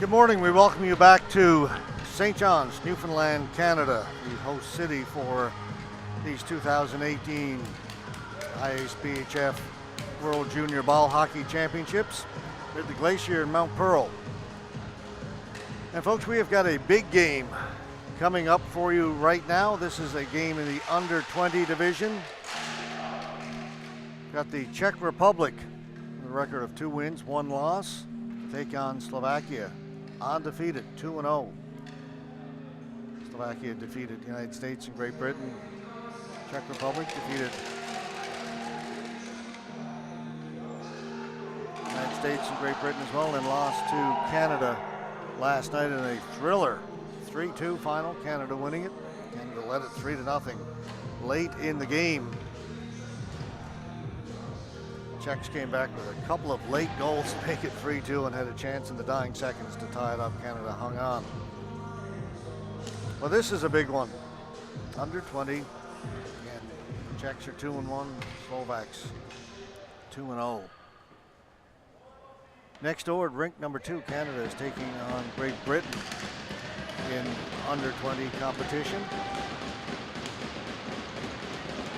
Good morning. We welcome you back to St. John's, Newfoundland, Canada, the host city for these 2018 ISBHF World Junior Ball Hockey Championships at the Glacier in Mount Pearl. And folks, we have got a big game coming up for you right now. This is a game in the under 20 division. Got the Czech Republic with a record of 2 wins, 1 loss, take on Slovakia, undefeated, 2-0. Slovakia defeated the United States and Great Britain. Czech Republic defeated the United States and Great Britain as well, and lost to Canada last night in a thriller 3-2 final. Canada winning it. Canada led it 3-0 late in the game. Czechs came back with a couple of late goals to make it 3-2 and had a chance in the dying seconds to tie it up. Canada hung on. Well, this is a big one. Under 20. Again, Czechs are 2-1. Slovaks 2-0. Next door at rink number 2, Canada is taking on Great Britain in under 20 competition.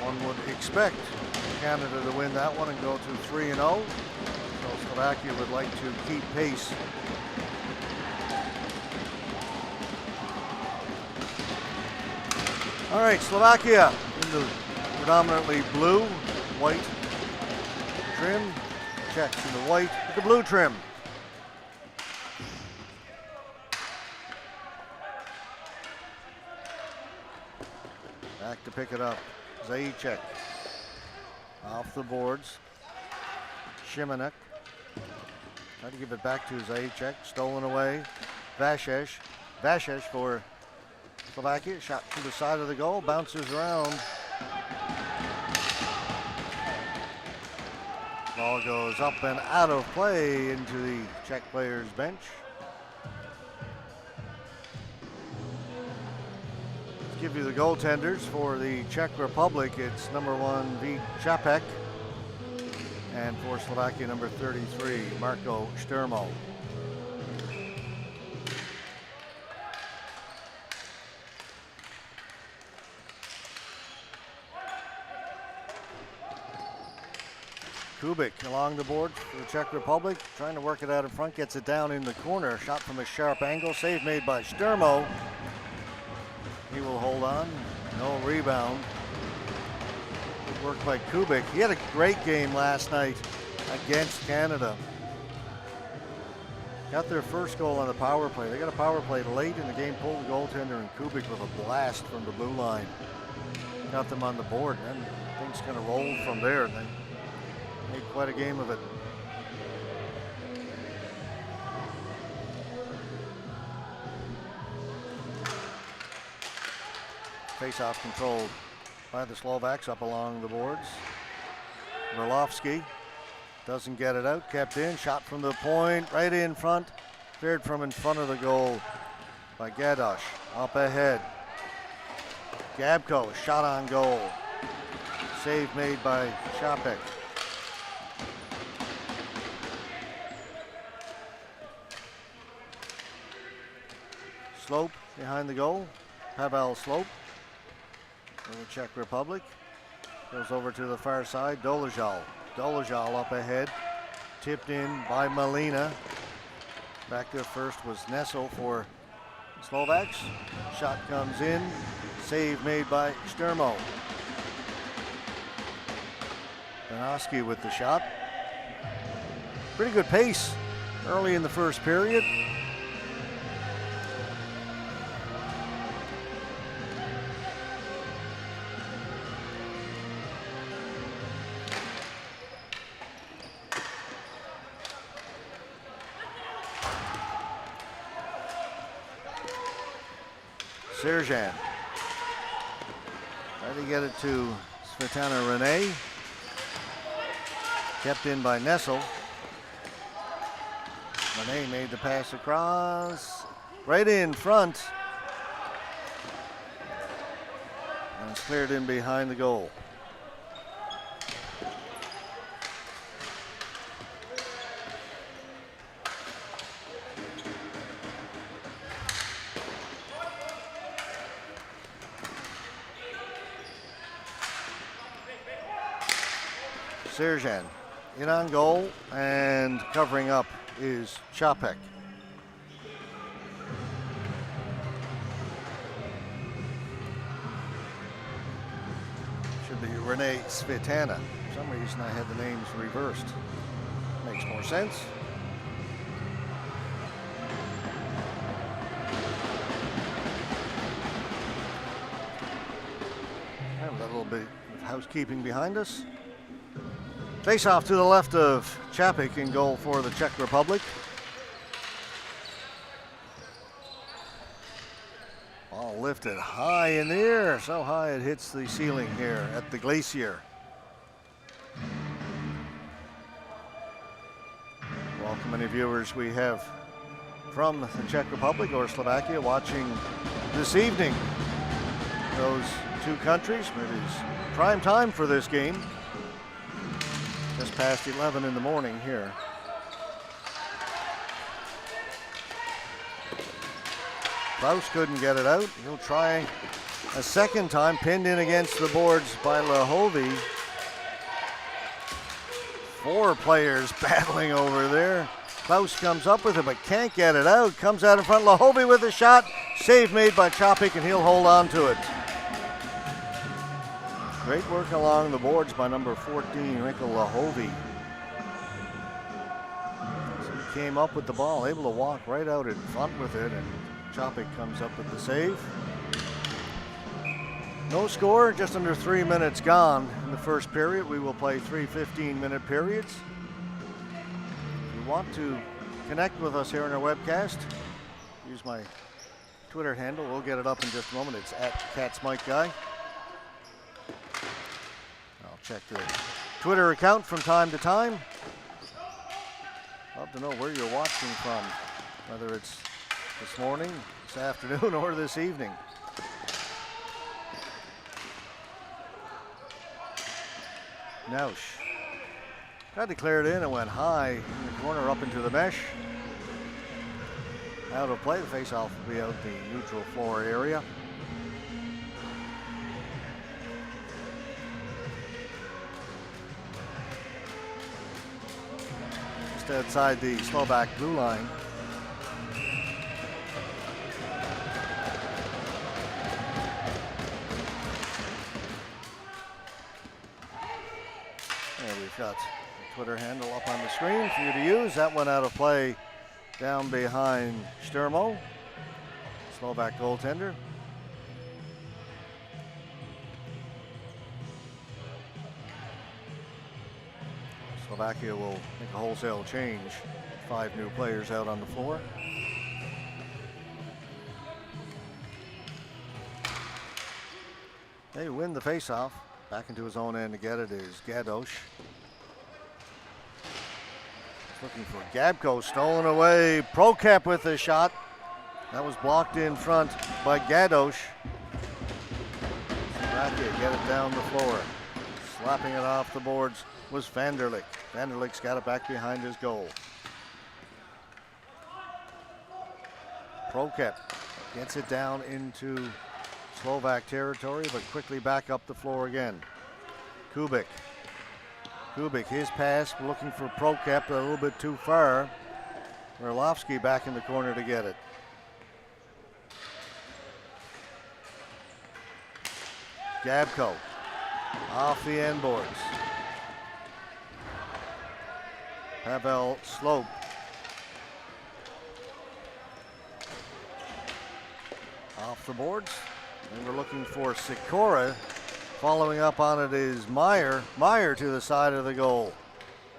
One would expect Canada to win that one and go to 3-0. So Slovakia would like to keep pace. All right, Slovakia in the predominantly blue, white trim. Czechs in the white with the blue trim. Back to pick it up. Zajíček off the boards. Šimanek trying to give it back to Zajíček. Stolen away. Vashesh for Slovakia. Shot to the side of the goal. Bounces around. Ball goes up and out of play into the Czech players' bench. Let's give you the goaltenders for the Czech Republic. It's number 1, WjBHC, and for Slovakia, number 33, Marko Šturmo. Kubik along the board for the Czech Republic, trying to work it out in front, gets it down in the corner. Shot from a sharp angle, save made by Šturmo. He will hold on, no rebound. Good work by Kubik. He had a great game last night against Canada. Got their first goal on the power play. They got a power play late in the game, pulled the goaltender and Kubik with a blast from the blue line. Got them on the board, and things kind of rolled from there. And they made quite a game of it. Face-off controlled by the Slovaks up along the boards. Verlovsky doesn't get it out, kept in, shot from the point, right in front, cleared from in front of the goal by Gadosh. Up ahead. Gabko, shot on goal. Save made by Šapek. Slope behind the goal. Pavel Slope for the Czech Republic. Goes over to the far side. Dolezal. Dolezal up ahead. Tipped in by Malina. Back there first was Nessel for the Slovaks. Shot comes in. Save made by Šturmo. Banoski with the shot. Pretty good pace early in the first period. Serjan trying to get it to Svetlana Rene. Kept in by Nessel. Rene made the pass across. Right in front. And it's cleared in behind the goal. Serjan in on goal, and covering up is Čapek. Should be Renee Svitana. For some reason I had the names reversed. Makes more sense. Have a little bit of housekeeping behind us. Face off to the left of Čapek in goal for the Czech Republic. Ball lifted high in the air, so high it hits the ceiling here at the Glacier. Welcome any viewers we have from the Czech Republic or Slovakia watching this evening. Those two countries, it is prime time for this game. Just past 11 in the morning here. Klaus couldn't get it out. He'll try a second time, pinned in against the boards by Lahovy. 4 players battling over there. Klaus comes up with it but can't get it out. Comes out in front. Lahovy with a shot. Save made by Čapek, and he'll hold on to it. Great work along the boards by number 14, Rico Lahovy. So he came up with the ball, able to walk right out in front with it, and Čapek comes up with the save. No score, just under 3 minutes gone in the first period. We will play 3 15-minute periods. If you want to connect with us here in our webcast, use my Twitter handle. We'll get it up in just a moment. It's at CatsMikeGuy. I'll check the Twitter account from time to time. Love to know where you're watching from, whether it's this morning, this afternoon, or this evening. Nausch tried to clear it in and went high in the corner up into the mesh. Out of play, the face-off will be out the neutral floor area. Just outside the Slovak blue line. We've got the Twitter handle up on the screen for you to use. That one out of play down behind Sturmo, Slovak goaltender. Slovakia will make a wholesale change. 5 new players out on the floor. They win the faceoff. Back into his own end to get it is Gadosh. Looking for Gabko, stolen away. Prokep with a shot. That was blocked in front by Gadosh. Slovakia get it down the floor. Slapping it off the boards was Vanderlik. Vanderlik's got it back behind his goal. Prokep gets it down into Slovak territory, but quickly back up the floor again. Kubik, his pass, looking for Prokep, a little bit too far. Orlovsky back in the corner to get it. Gabko off the end boards. Pavel Slope. Off the boards. And we're looking for Sikora. Following up on it is Meyer. Meyer to the side of the goal.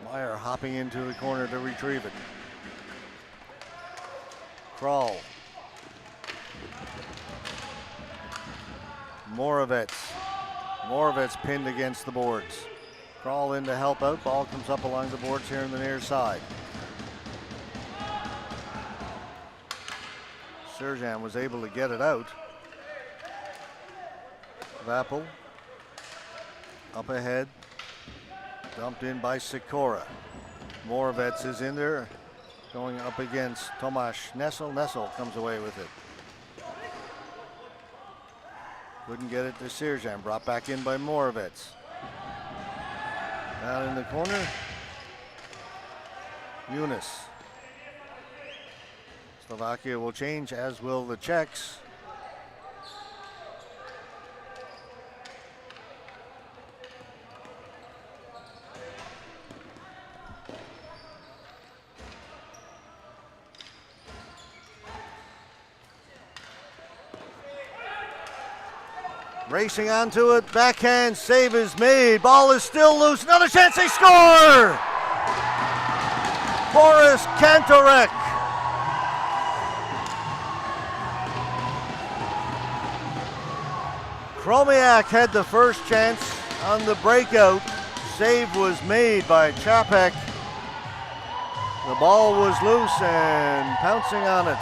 Meyer hopping into the corner to retrieve it. Kral. Moravets pinned against the boards. Kral in to help out. Ball comes up along the boards here in the near side. Serjan was able to get it out. Vapel up ahead, dumped in by Sikora. Moravets is in there, going up against Tomáš Nessel. Nessel comes away with it. Couldn't get it to Serjan, brought back in by Moravets. Down in the corner, Eunice. Slovakia will change, as will the Czechs. Racing onto it, backhand save is made. Ball is still loose. Another chance, they score! Boris Kantorek. Chromiak had the first chance on the breakout. Save was made by Chapek. The ball was loose and pouncing on it,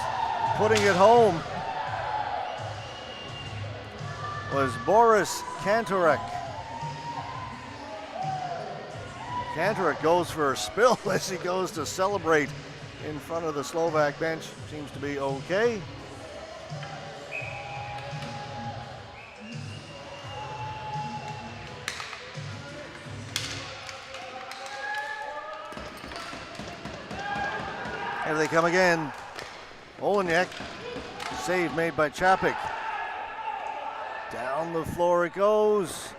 putting it home, was Boris Kantorek. Kantorek goes for a spill as he goes to celebrate in front of the Slovak bench. Seems to be okay. Here they come again. Olenek, save made by Chapek. Down the floor it goes.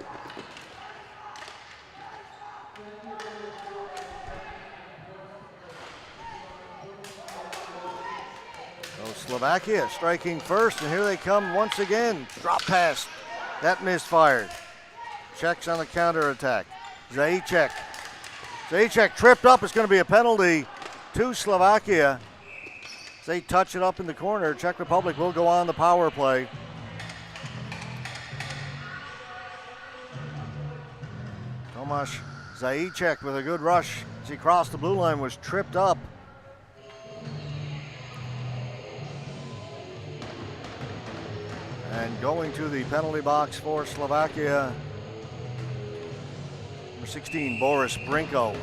So Slovakia striking first, and here they come once again. Drop pass. That misfired. Czechs on the counter attack. Zajíček. Zajíček tripped up. It's going to be a penalty to Slovakia. They touch it up in the corner. Czech Republic will go on the power play. Tomáš Zajíček with a good rush as he crossed the blue line, was tripped up. And going to the penalty box for Slovakia, number 16, Boris Brinko.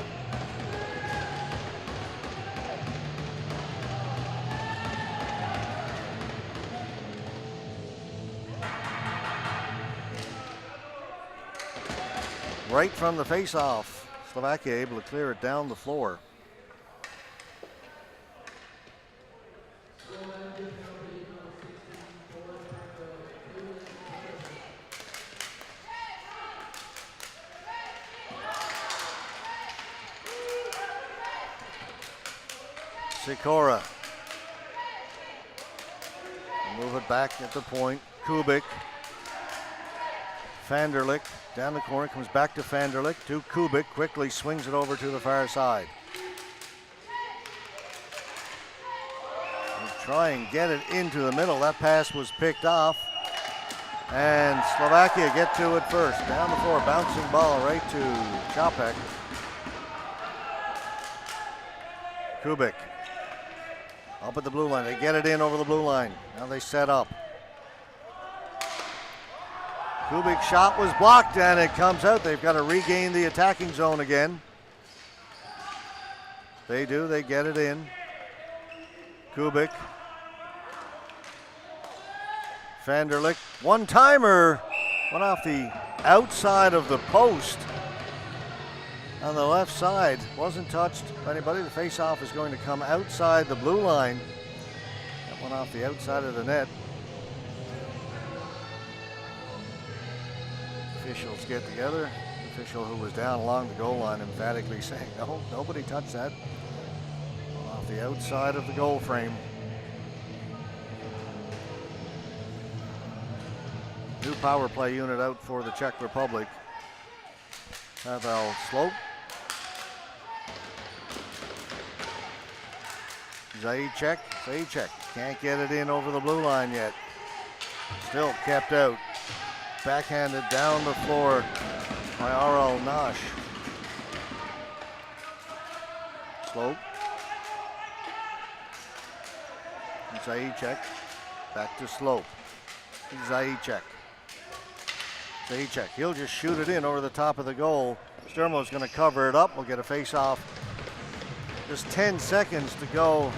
Right from the face-off, Slovakia able to clear it down the floor. Sikora. Move it back at the point. Kubik. Vanderlik down the corner, comes back to Vanderlik, to Kubik, quickly swings it over to the far side. He'll try and get it into the middle. That pass was picked off. And Slovakia get to it first. Down the floor, bouncing ball right to Chapek. Kubik. Up at the blue line. They get it in over the blue line. Now they set up. Kubik's shot was blocked and it comes out. They've got to regain the attacking zone again. They do, they get it in. Kubik. Vanderlik, one-timer, went off the outside of the post on the left side. Wasn't touched by anybody. The face-off is going to come outside the blue line. That went off the outside of the net. Officials get together. The official who was down along the goal line emphatically saying, no, nobody touched that. Off the outside of the goal frame. New power play unit out for the Czech Republic. Pavel Slope. Zajíček. Zajíček can't get it in over the blue line yet. Still kept out. Backhanded down the floor by Aral Nash. Slope. Zajíček. Back to Slope. Zajíček. Zajíček. He'll just shoot it in over the top of the goal. Sturmo's going to cover it up. We'll get a face-off. Just 10 seconds to go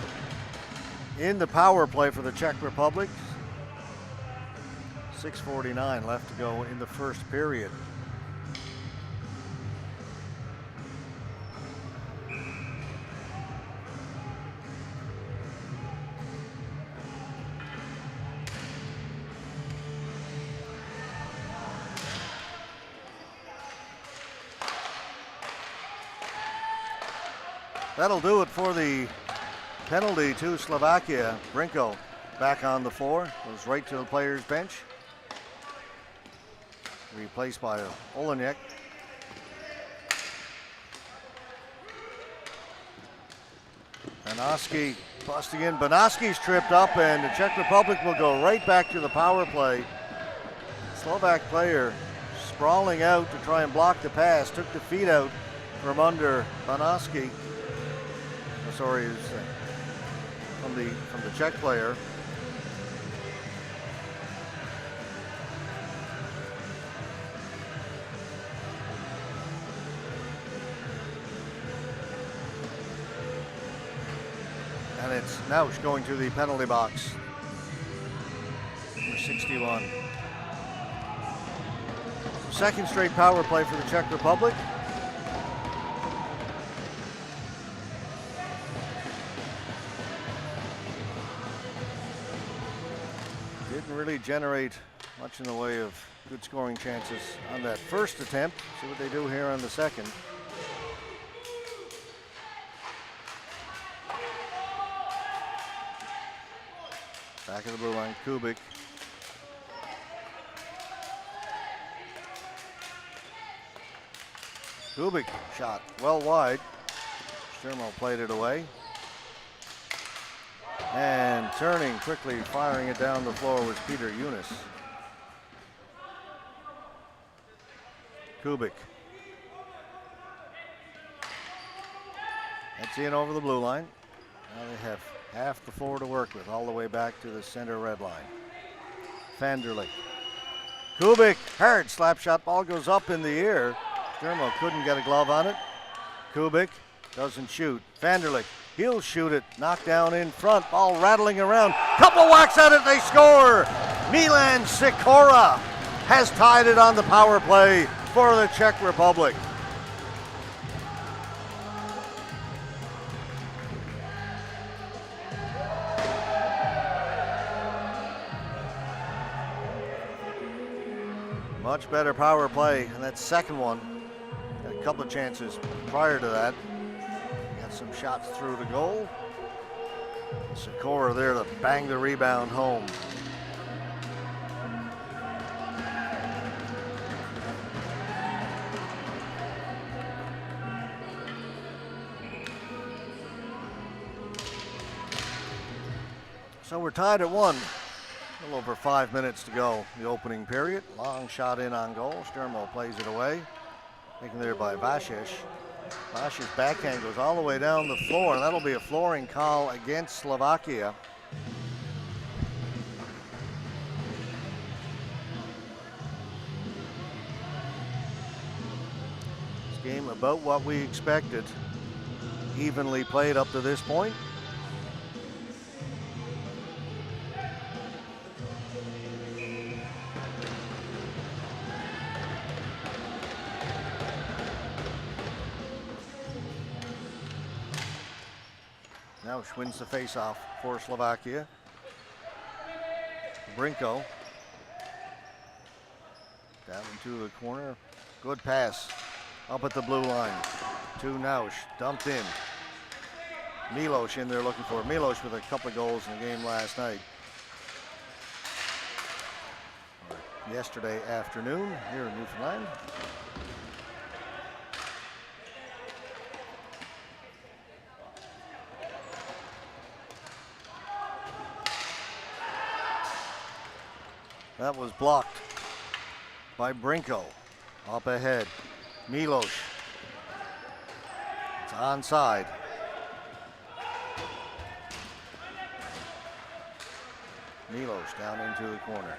in the power play for the Czech Republic. 6:49 left to go in the first period. That'll do it for the penalty to Slovakia. Brinko back on the floor, goes right to the player's bench. Replaced by Olenek. Banoski busting in. Banoski's tripped up, and the Czech Republic will go right back to the power play. Slovak player sprawling out to try and block the pass, took the feet out from under Banoski. Oh, sorry, it's from the Czech player. And it's Nausch going to the penalty box. Number 61. Second straight power play for the Czech Republic. Didn't really generate much in the way of good scoring chances on that first attempt. See what they do here on the second. Back of the blue line, Kubik. Kubik shot well wide. Sturmo played it away. And turning quickly, firing it down the floor was Peter Yunus. Kubik. That's in over the blue line. Now they have half the floor to work with, all the way back to the center red line. Vanderlik. Kubik, hard slap shot, ball goes up in the air. Sturmo couldn't get a glove on it. Kubik doesn't shoot. Vanderlik, he'll shoot it, knocked down in front, ball rattling around. Couple whacks at it, they score! Milan Sikora has tied it on the power play for the Czech Republic. Much better power play, and that second one, had a couple of chances prior to that. Got some shots through the goal. Sikora there to bang the rebound home. So we're tied at 1. A little over 5 minutes to go, the opening period. Long shot in on goal. Sturmo plays it away. Taken there by Vashes. Vashes' backhand goes all the way down the floor, and that'll be a flooring call against Slovakia. This game about what we expected. Evenly played up to this point. Nausch wins the faceoff for Slovakia. Brinko down into the corner. Good pass up at the blue line to Nausch. Dumped in. Milos in there looking for it. Milos with a couple of goals in the game last night. Or yesterday afternoon here in Newfoundland. That was blocked by Brinko. Up ahead, Milos. It's onside. Milos down into the corner.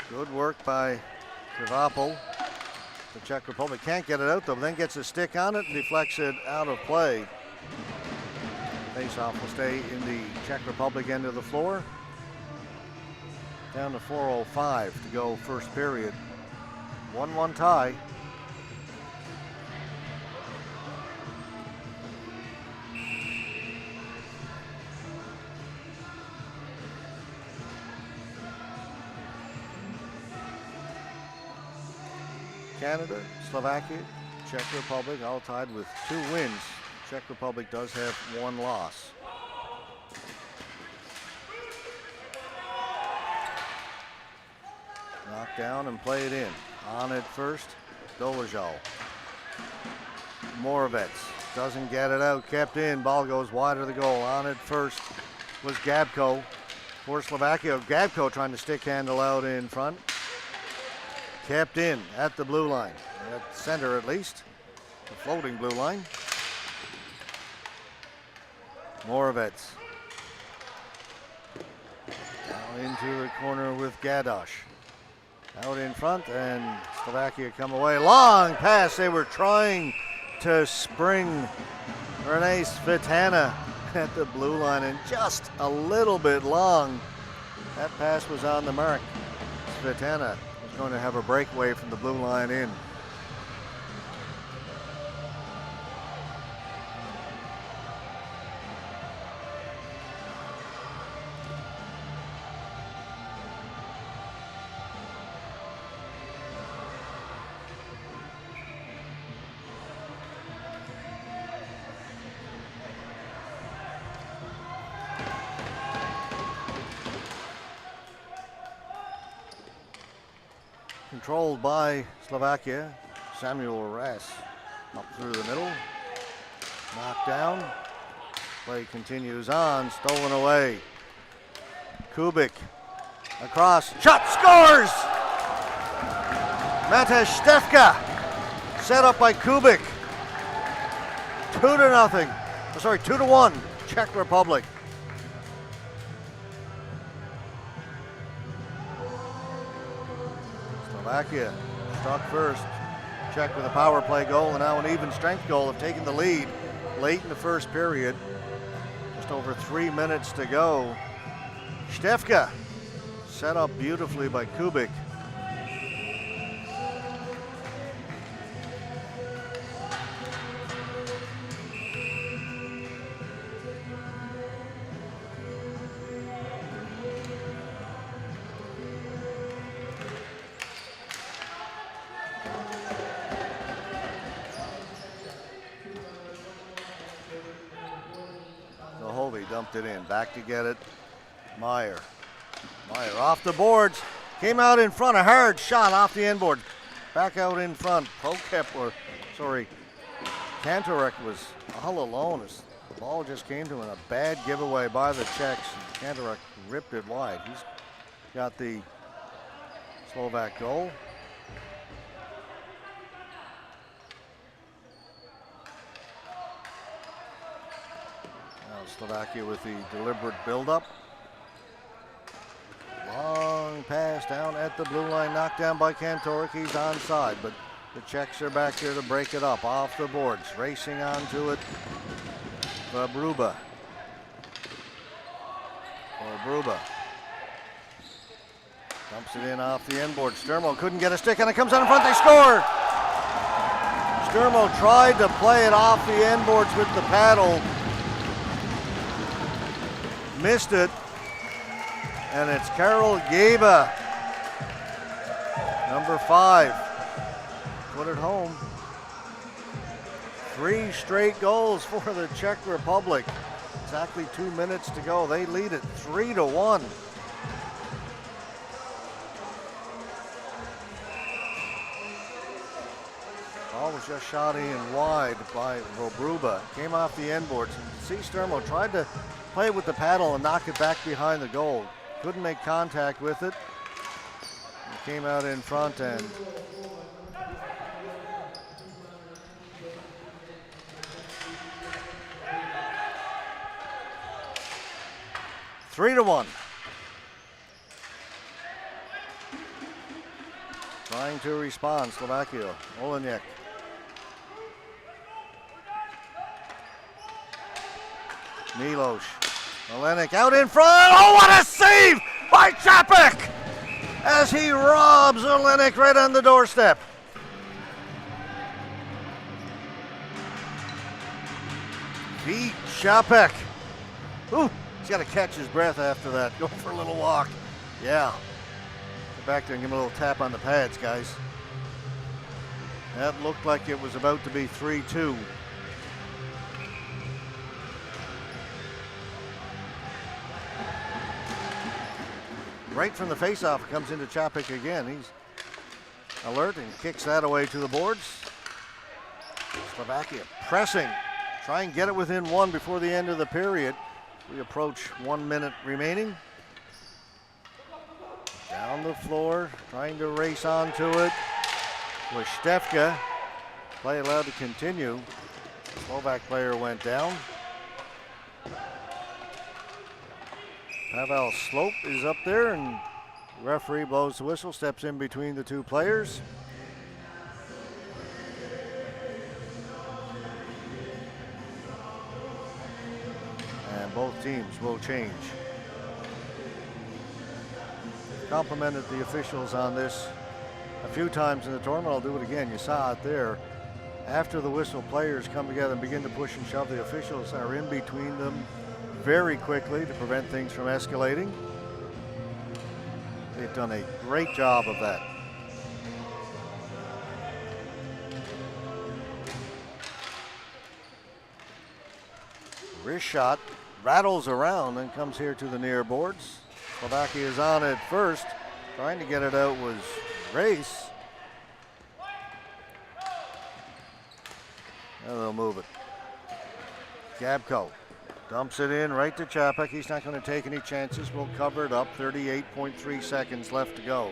Good work by Krivopol. The Czech Republic can't get it out though, but then gets a stick on it and deflects it out of play. Faceoff will stay in the Czech Republic end of the floor. Down to 4:05 to go first period. 1-1 tie. Canada, Slovakia, Czech Republic, all tied with 2 wins. Czech Republic does have 1 loss. Knocked down and played in. On it first, Dolezal. Moravec doesn't get it out, kept in, ball goes wide of the goal. On it first was Gabko for Slovakia. Gabko trying to stick handle out in front. Kept in at the blue line, at center at least, the floating blue line. Moravec. Now into the corner with Gadosh. Out in front, and Slovakia come away. Long pass, they were trying to spring Renee Svitana at the blue line, and just a little bit long. That pass was on the mark. Svitana was going to have a breakaway from the blue line in. Controlled by Slovakia. Samuel Ras up through the middle. Knocked down. Play continues on. Stolen away. Kubik across. Shot scores! Matej Štefka set up by Kubik. 2-0. Sorry, 2-1. Czech Republic. Slovakia struck first. Czech with a power play goal, and now an even strength goal, have taken the lead late in the first period. Just over 3 minutes to go. Štefka set up beautifully by Kubik. Dumped it in, back to get it. Meyer off the boards, came out in front, a hard shot off the end board. Back out in front, Kantorek was all alone as the ball just came to him. A bad giveaway by the Czechs. Kantorek ripped it wide. He's got the Slovak goal. Slovakia with the deliberate build-up. Long pass down at the blue line, knocked down by Kantorek. He's onside, but the Czechs are back there to break it up off the boards. Racing onto it, Vobruba. Dumps it in off the end board. Sturmo couldn't get a stick, and it comes out in front. They score! Sturmo tried to play it off the end boards with the paddle. Missed it, and it's Karel Geba, number 5, put it home. 3 straight goals for the Czech Republic. Exactly 2 minutes to go. They lead it 3-1. Ball was just shot in wide by Vobruba. Came off the end boards. And C. Sturmo tried to play with the paddle and knock it back behind the goal. Couldn't make contact with it. It came out in front, and (3-1). Trying to respond, Slovakia. Olenek. Miloš. Olenek out in front. Oh, what a save by Čapek as he robs Olenek right on the doorstep. Beat Čapek. Ooh, he's got to catch his breath after that. Go for a little walk. Yeah. Get back there and give him a little tap on the pads, guys. That looked like it was about to be 3-2. Right from the faceoff, it comes into Čapek again. He's alert and kicks that away to the boards. Slovakia pressing, try and get it within one before the end of the period. We approach 1 minute remaining. Down the floor, trying to race onto it. Wyshtevka, play allowed to continue. The Slovak player went down. Pavel Slope is up there, and the referee blows the whistle, steps in between the two players. And both teams will change. Complimented the officials on this a few times in the tournament. I'll do it again. You saw it there. After the whistle, players come together and begin to push and shove. The officials are in between them very quickly to prevent things from escalating. They've done a great job of that. Wrist shot, rattles around, and comes here to the near boards. Slovakia is on it first. Trying to get it out was Race. Now they'll move it. Gabko dumps it in right to Čapek. He's not going to take any chances. We'll cover it up. 38.3 seconds left to go.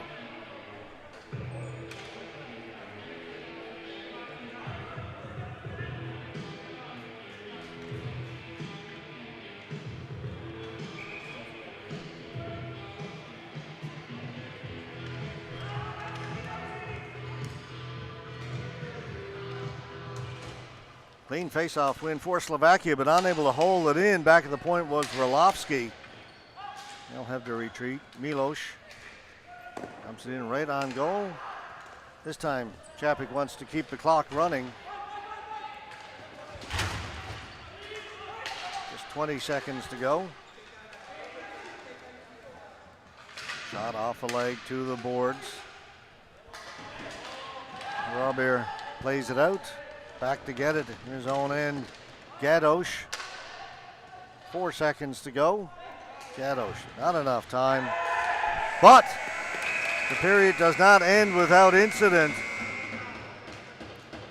Clean face-off win for Slovakia, but unable to hold it in. Back at the point was Ralofsky. They'll have to retreat. Milos dumps it in right on goal. This time, Čapek wants to keep the clock running. Just 20 seconds to go. Shot off a leg to the boards. Robert plays it out. Back to get it in his own end. Gadosh. 4 seconds to go. Gadosh, not enough time. But the period does not end without incident.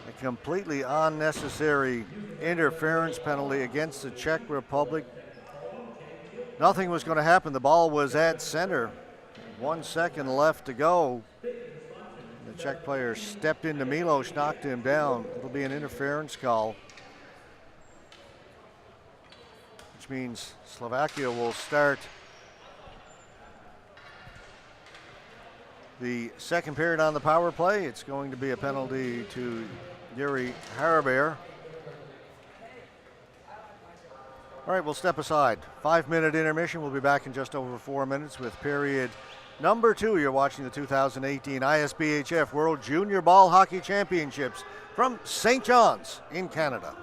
A completely unnecessary interference penalty against the Czech Republic. Nothing was going to happen. The ball was at center. 1 second left to go. The Czech player stepped into Milos, knocked him down. It'll be an interference call, which means Slovakia will start the second period on the power play. It's going to be a penalty to Yuri Haraber. All right, we'll step aside. 5-minute intermission. We'll be back in just over 4 minutes with period number 2. You're watching the 2018 ISBHF World Junior Ball Hockey Championships from St. John's in Canada.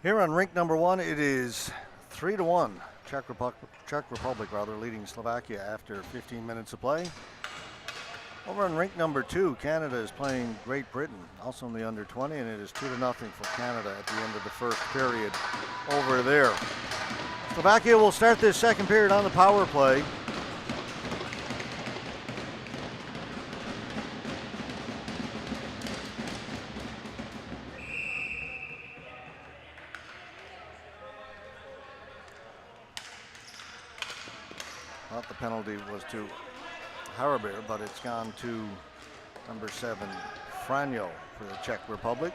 Here on rink number 1, it is 3-1. Czech Republic leading Slovakia after 15 minutes of play. Over on rink number 2, Canada is playing Great Britain, also in the under 20, and it is 2-0 for Canada at the end of the first period over there. Slovakia will start this second period on the power play. Well, the penalty was to Haraber, but it's gone to number 7, Franjo, for the Czech Republic.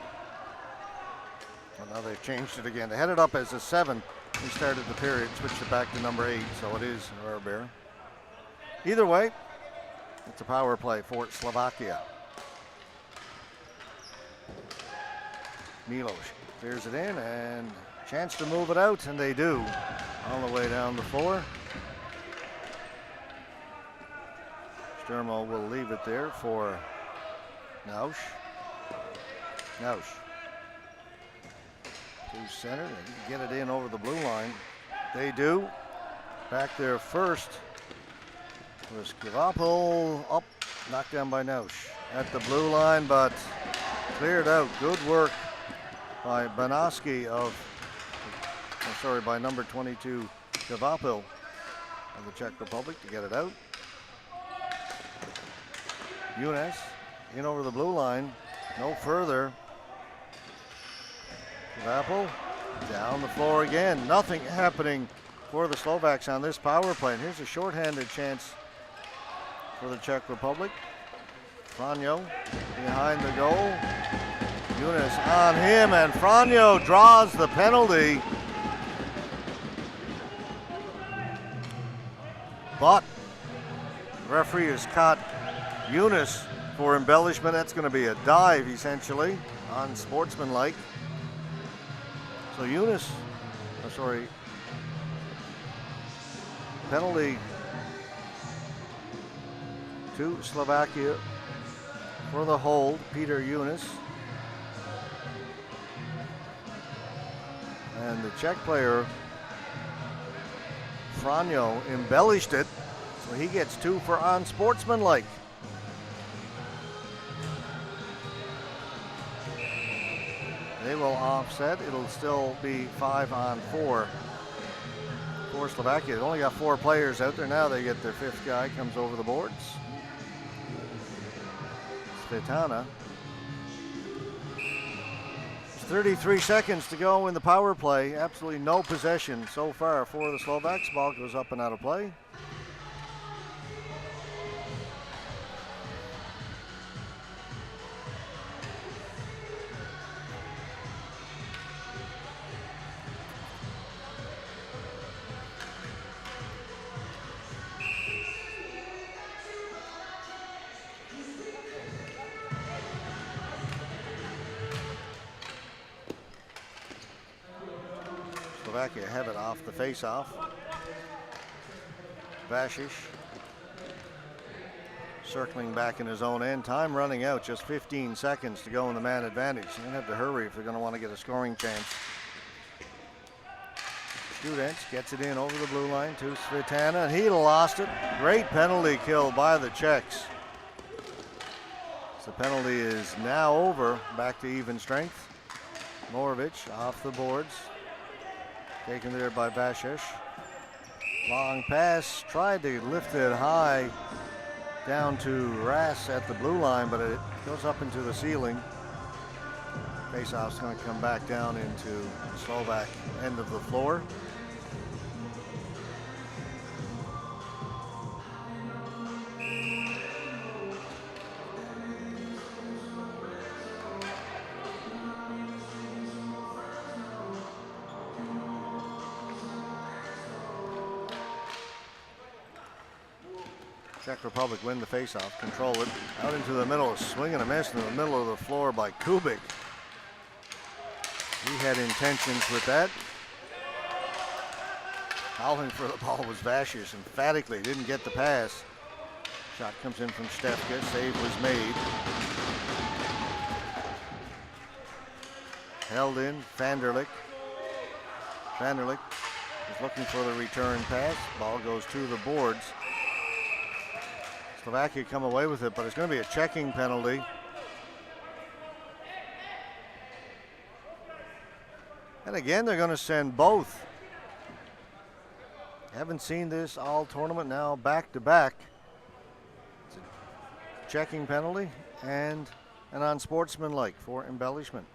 Well, now they've changed it again. They had it up as a 7. We started the period, switched it back to number 8, so it is Haraber. Either way, it's a power play for Slovakia. Milos clears it in, and chance to move it out, and they do, all the way down the floor. Sturmo will leave it there for Nausch. Nausch to center. They can get it in over the blue line. They do. Back there first was Kvapel. Up, knocked down by Nausch at the blue line, but cleared out. Good work by Banoski by number 22, Kvapel of the Czech Republic to get it out. Younes in over the blue line, no further. Kvapel down the floor again. Nothing happening for the Slovaks on this power play. And here's a shorthanded chance for the Czech Republic. Franjo behind the goal. Younes on him, and Franjo draws the penalty. But the referee has caught Younes for embellishment. That's going to be a dive, essentially, unsportsmanlike. So Younes, penalty to Slovakia for the hold, Peter Younes. And the Czech player, Franjo, embellished it, so he gets 2 for unsportsmanlike. They will offset. It'll still be 5-on-4 for Slovakia. They've only got 4 players out there now. They get their 5th guy, comes over the boards. Svetana. It's 33 seconds to go in the power play. Absolutely no possession so far for the Slovaks. Ball goes up and out of play. Slovakia have it off the face-off. Vashish circling back in his own end. Time running out, just 15 seconds to go in the man advantage. They're going to have to hurry if they're going to want to get a scoring chance. Students gets it in over the blue line to Svetana, and he lost it. Great penalty kill by the Czechs. So the penalty is now over, back to even strength. Moravich off the boards. Taken there by Vashish. Long pass, tried to lift it high down to Ras at the blue line, but it goes up into the ceiling. Faceoff's going to come back down into the Slovak end of the floor. Czech Republic win the faceoff, control it, out into the middle, a swing and a miss in the middle of the floor by Kubik. He had intentions with that. Howling for the ball was Vashish, emphatically didn't get the pass. Shot comes in from Stefka, save was made. Held in, Vanderlick Vanderlick is looking for the return pass. Ball goes to the boards. Slovakia come away with it, but it's going to be a checking penalty. And again, they're going to send both. Haven't seen this all tournament now back to back. It's a checking penalty and an unsportsmanlike for embellishment.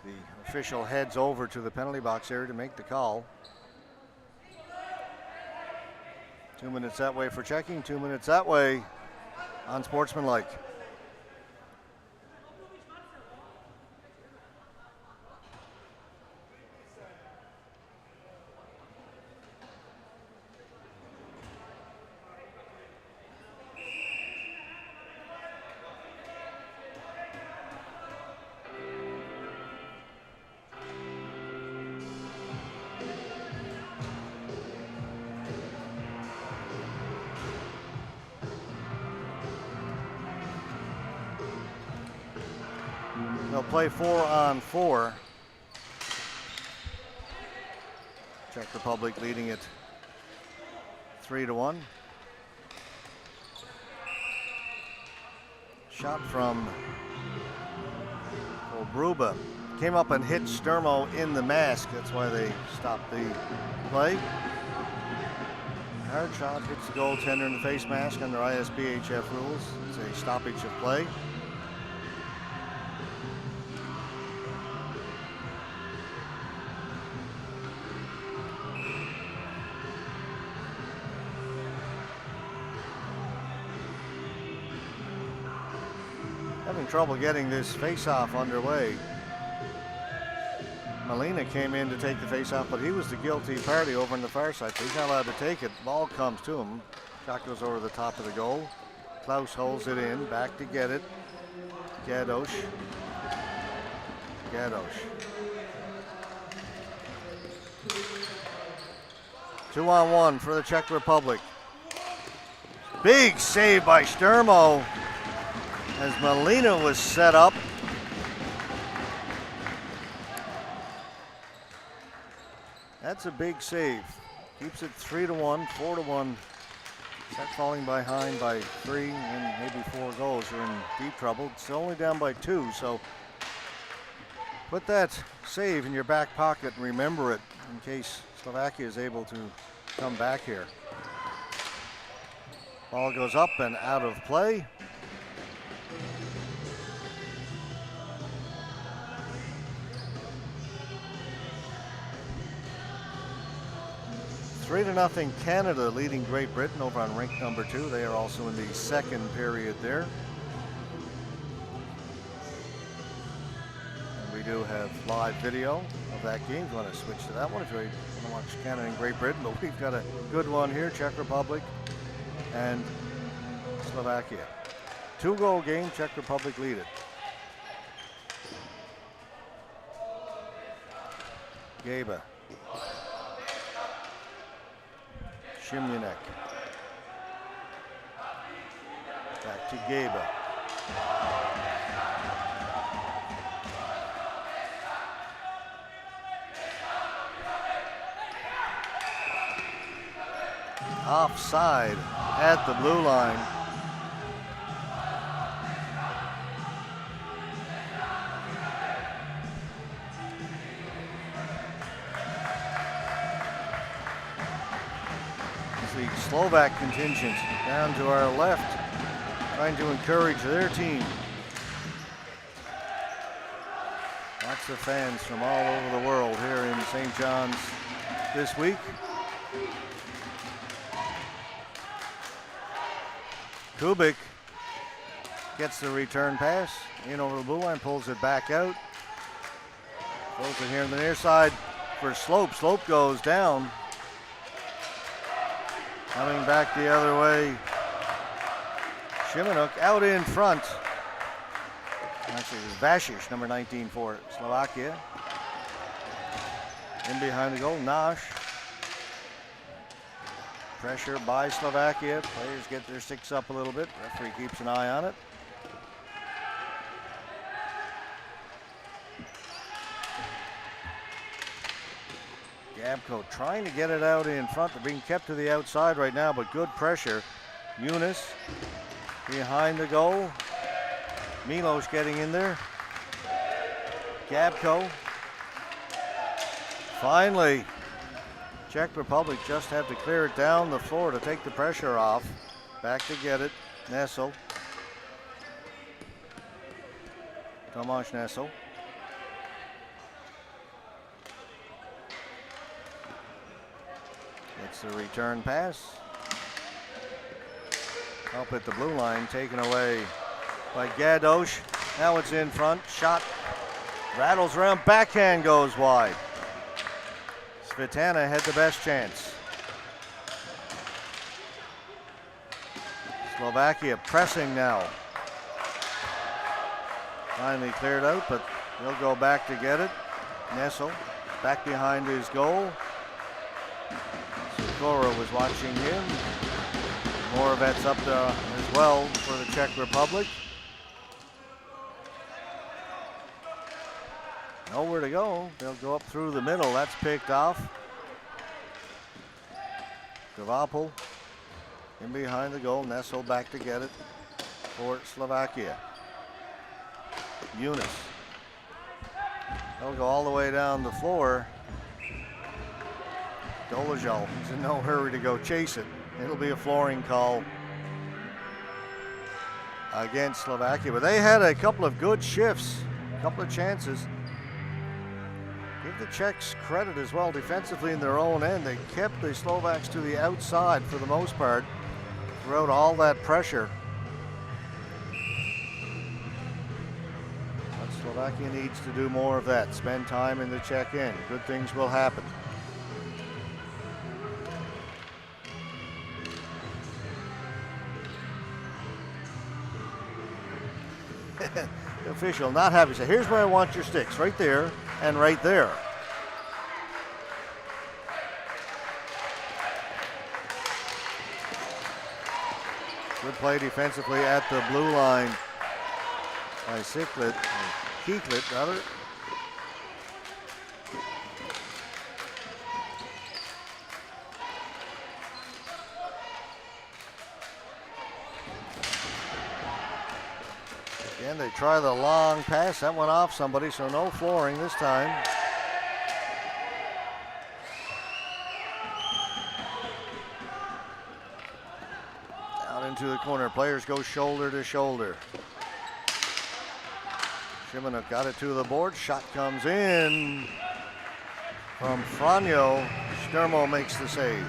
The official heads over to the penalty box area to make the call. 2 minutes that way for checking, 2 minutes that way unsportsmanlike. They'll play 4-on-4. Czech Republic leading it 3-1. Shot from Obruba. Came up and hit Sturmo in the mask. That's why they stopped the play. Hard shot hits the goaltender in the face mask under ISBHF rules. It's a stoppage of play. Having trouble getting this face-off underway. Molina came in to take the face-off, but he was the guilty party over on the far side, so he's not allowed to take it. Ball comes to him. Shot goes over the top of the goal. Klaus holds it in, back to get it. Gadosh. 2-on-1 for the Czech Republic. Big save by Sturmo as Molina was set up. That's a big save. Keeps it 3-1, 4-1. Czech falling behind by 3 and maybe 4 goals. You're in deep trouble. It's only down by 2, so put that save in your back pocket and remember it in case Slovakia is able to come back here. Ball goes up and out of play. Three to nothing Canada leading Great Britain over on rink number 2. They are also in the second period there. And we do have live video of that game. If you want to switch to that one, if you want to watch Canada and Great Britain, but we've got a good one here, Czech Republic and Slovakia. 2-goal game, Czech Republic lead it. Gaba. Shimyanek. Back to Gaba. Offside at the blue line. The Slovak contingent down to our left, trying to encourage their team. Lots of fans from all over the world here in St. John's this week. Kubik gets the return pass in over the blue line, pulls it back out. Throws it here on the near side for Slope. Slope goes down. Coming back the other way, Shimanuk out in front. Actually, it was Vasic, number 19 for Slovakia. In behind the goal, Nash. Pressure by Slovakia. Players get their sticks up a little bit. Referee keeps an eye on it. Gabko trying to get it out in front. They're being kept to the outside right now, but good pressure. Eunice behind the goal. Milos getting in there. Gabko. Finally, Czech Republic just have to clear it down the floor to take the pressure off. Back to get it. Nessel. Tomasz Nessel. It's the return pass. Up at the blue line, taken away by Gadosh. Now it's in front. Shot rattles around. Backhand goes wide. Svitana had the best chance. Slovakia pressing now. Finally cleared out, but they'll go back to get it. Nessel back behind his goal. Sikora was watching him. Moravec's up there as well for the Czech Republic. Nowhere to go. They'll go up through the middle. That's picked off. Gavapol in behind the goal. Nessel back to get it for Slovakia. Eunice. They'll go all the way down the floor. Dolezal is in no hurry to go chase it. It'll be a flooring call against Slovakia. But they had a couple of good shifts, a couple of chances. Give the Czechs credit as well defensively in their own end. They kept the Slovaks to the outside for the most part throughout all that pressure. But Slovakia needs to do more of that. Spend time in the Czech end. Good things will happen. The official not happy. So here's where I want your sticks, right there and right there. Good play defensively at the blue line by Keeklet rather. Again, they try the long pass. That went off somebody, so no flooring this time. Out into the corner. Players go shoulder to shoulder. Shimonuk got it to the board. Shot comes in from Franjo. Sturmo makes the save.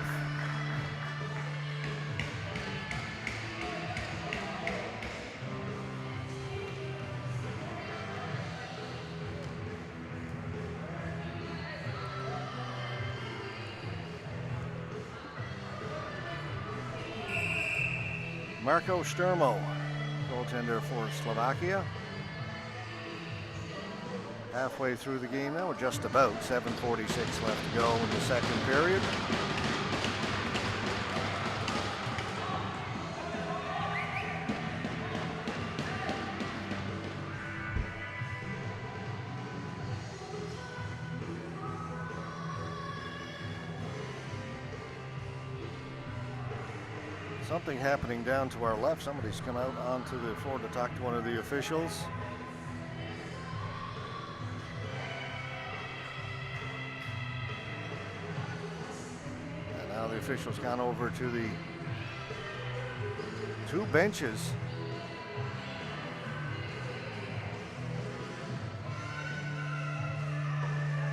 Marko Sturmo, goaltender for Slovakia. Halfway through the game now, just about 7:46 left to go in the second period. Something happening down to our left. Somebody's come out onto the floor to talk to one of the officials. And now the official's gone over to the two benches.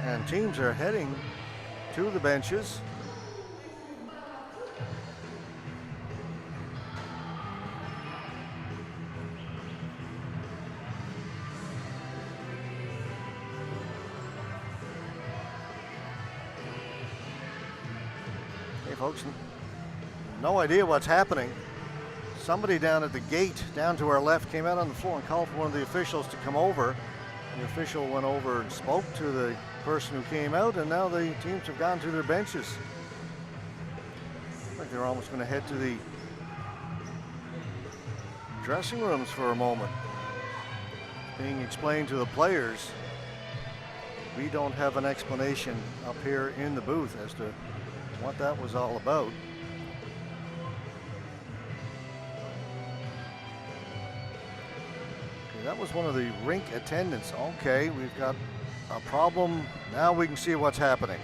And teams are heading to the benches. Folks, no idea what's happening. Somebody down at the gate down to our left came out on the floor and called for one of the officials to come over. The official went over and spoke to the person who came out, and now the teams have gone to their benches. Looks like they're almost going to head to the dressing rooms for a moment. Being explained to the players we don't have an explanation up here in the booth as to what that was all about. Okay, that was one of the rink attendants. Okay, we've got a problem. Now we can see what's happening.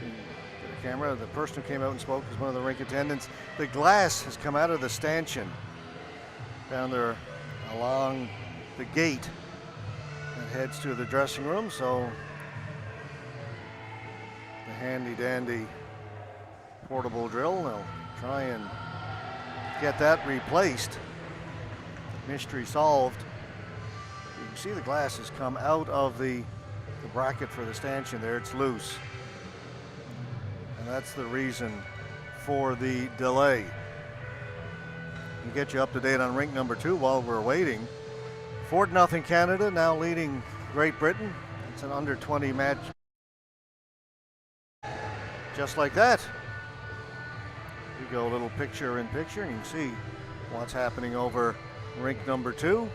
Get a camera. The person who came out and spoke is one of the rink attendants. The glass has come out of the stanchion down there along the gate that heads to the dressing room, so the handy dandy portable drill, they'll try and get that replaced. Mystery solved. You can see the glass has come out of the bracket for the stanchion there. It's loose, and that's the reason for the delay. We'll get you up to date on rink number 2 while we're waiting. 4-0 Canada, now leading Great Britain. It's an under 20 match. Just like that. You go a little picture in picture and you can see what's happening over rink number 2.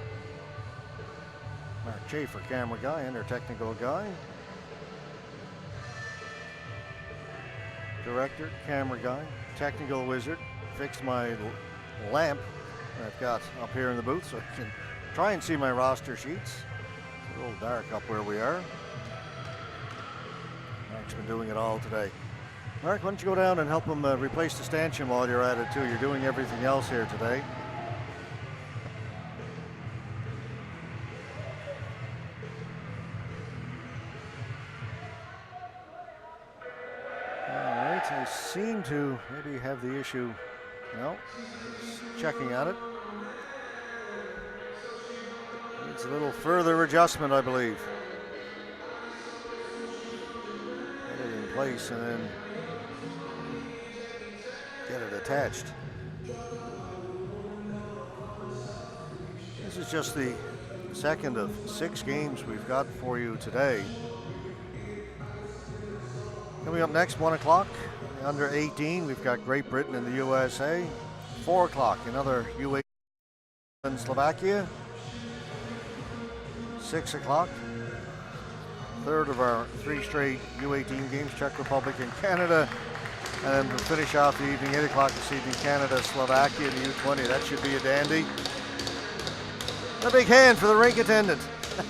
Mark Schaefer, camera guy, and our technical guy. Director, camera guy, technical wizard. Fixed my lamp that I've got up here in the booth so I can try and see my roster sheets. It's a little dark up where we are. Mark's been doing it all today. Mark, why don't you go down and help him replace the stanchion while you're at it too. You're doing everything else here today. I seem to maybe have the issue. No, just checking on it. Needs a little further adjustment, I believe. Get it in place and then get it attached. This is just the second of 6 games we've got for you today. Coming up next, 1 o'clock, under 18, we've got Great Britain and the USA. 4 o'clock, another U20 and Slovakia. 6 o'clock, third of our 3 straight U18 games, Czech Republic and Canada. And then we'll finish off the evening, 8 o'clock this evening, Canada, Slovakia, and the U20. That should be a dandy. A big hand for the rink attendant.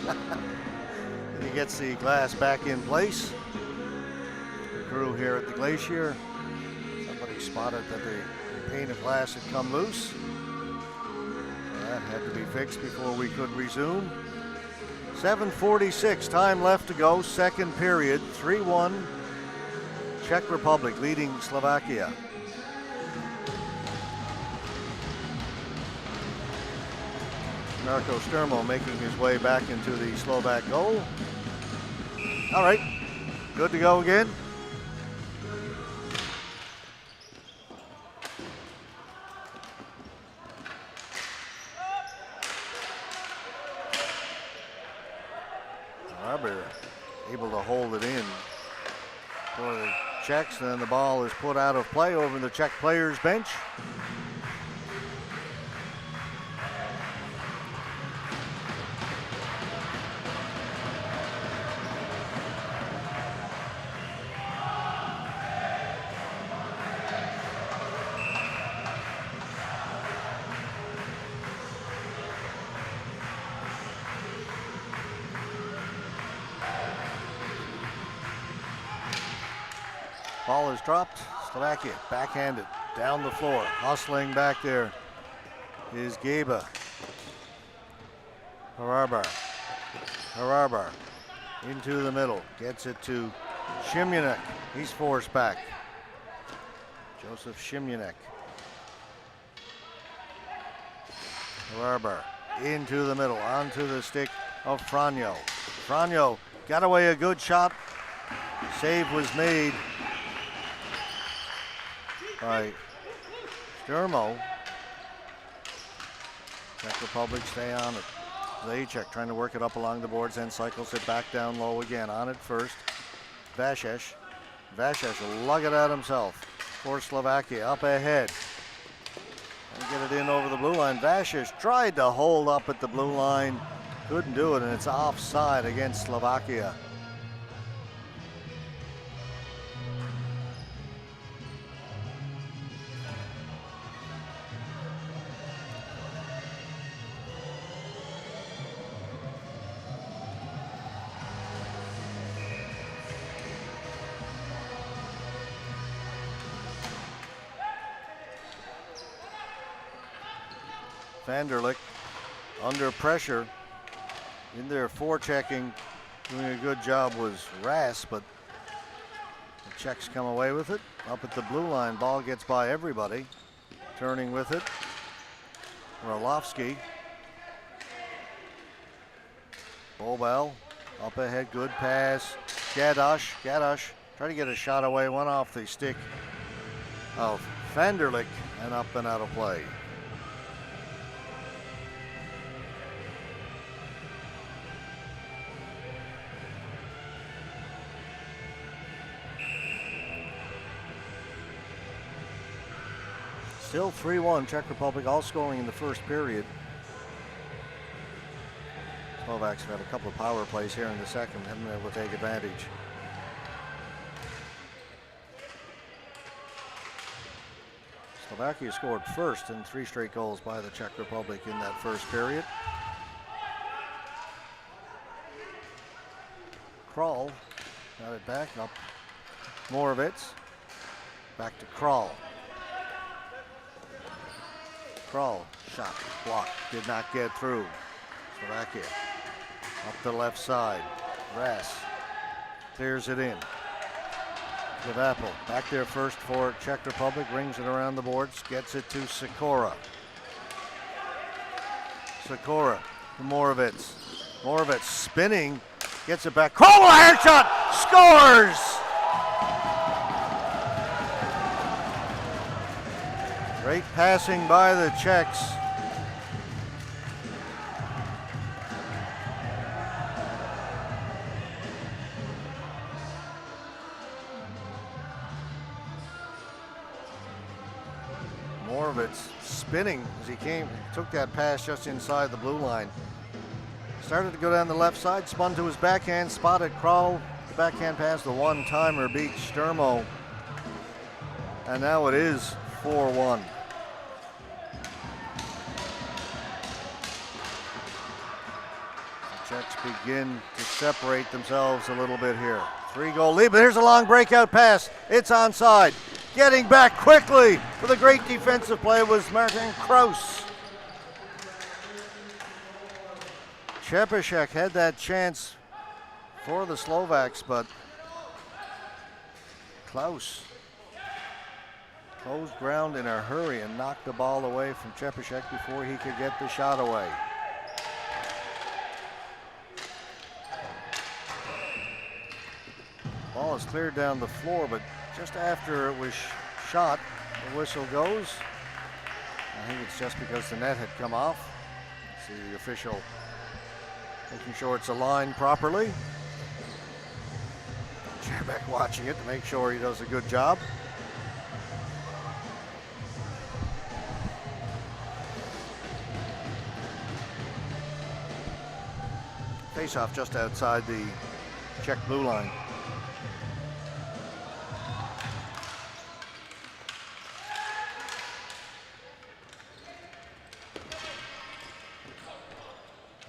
And he gets the glass back in place. Crew here at the glacier. Somebody spotted that the pane of glass had come loose. That had to be fixed before we could resume. 7:46, time left to go, second period, 3-1. Czech Republic leading Slovakia. Marko Sturmo making his way back into the Slovak goal. All right, good to go again. Able to hold it in for the Czechs, and then the ball is put out of play over the Czech players' bench. Ball is dropped. Slovakia backhanded down the floor. Hustling back there is Geba. Harabar into the middle. Gets it to Shimyanek. He's forced back. Joseph Shimyanek. Harabar into the middle. Onto the stick of Franjo. Franjo got away a good shot. Save was made by Sturmo. Czech Republic stay on it. Zajac trying to work it up along the boards, then cycles it back down low again. On it first, Vashesh. Vashesh will lug it out himself for Slovakia. Up ahead. And get it in over the blue line. Vashesh tried to hold up at the blue line. Couldn't do it, and it's offside against Slovakia. Vanderlick under pressure in there forechecking. Doing a good job was Rass, but the Czechs come away with it. Up at the blue line, ball gets by everybody. Turning with it, Orlovsky. Bobel up ahead, good pass. Gadosh tried to get a shot away, went off the stick of Vanderlick and up and out of play. Still 3-1 Czech Republic, all scoring in the first period. Slovaks have had a couple of power plays here in the second, haven't been able to take advantage. Slovakia scored first in 3 straight goals by the Czech Republic in that first period. Krall got it back up. Moravitz back to Krall. Krall shot blocked, did not get through. Slovakia up the left side. Rass clears it in. Kvapil back there first for Czech Republic, rings it around the boards, gets it to Sikora. Sikora to Moravitz. Moravitz spinning, gets it back. Krall, a hair shot, scores! Great passing by the Czechs. Moravitz spinning as he took that pass just inside the blue line. Started to go down the left side, spun to his backhand, spotted Krall. The backhand pass, the one-timer beat Sturmo. And now it is 4-1. The Czechs begin to separate themselves a little bit here. 3-goal lead, but here's a long breakout pass. It's onside. Getting back quickly with a great defensive play was Martin Kraus. Čepíšek had that chance for the Slovaks, but Klaus closed ground in a hurry and knocked the ball away from Čepíšek before he could get the shot away. Ball is cleared down the floor, but just after it was shot, the whistle goes. I think it's just because the net had come off. See the official making sure it's aligned properly. Čepíšek watching it to make sure he does a good job. Face-off just outside the Czech blue line.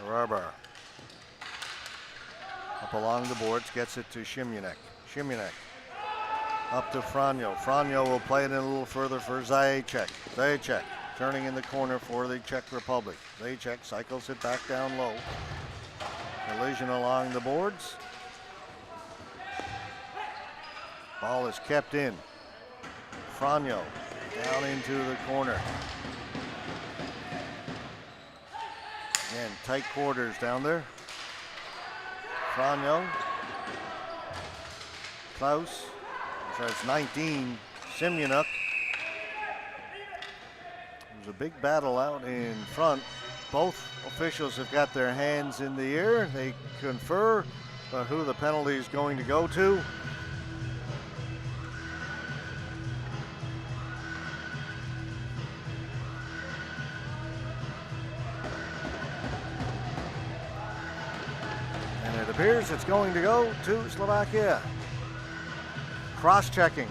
Rarbar up along the boards, gets it to Šimůnek. Šimůnek up to Franjo. Franjo will play it in a little further for Zajaček. Zajaček turning in the corner for the Czech Republic. Zajaček cycles it back down low. Collision along the boards. Ball is kept in. Franjo down into the corner. Again, tight quarters down there. Franjo. Klaus. That's 19. Šimůnek. There's a big battle out in front. Both officials have got their hands in the air. They confer about who the penalty is going to go to. And it appears it's going to go to Slovakia. Cross-checking.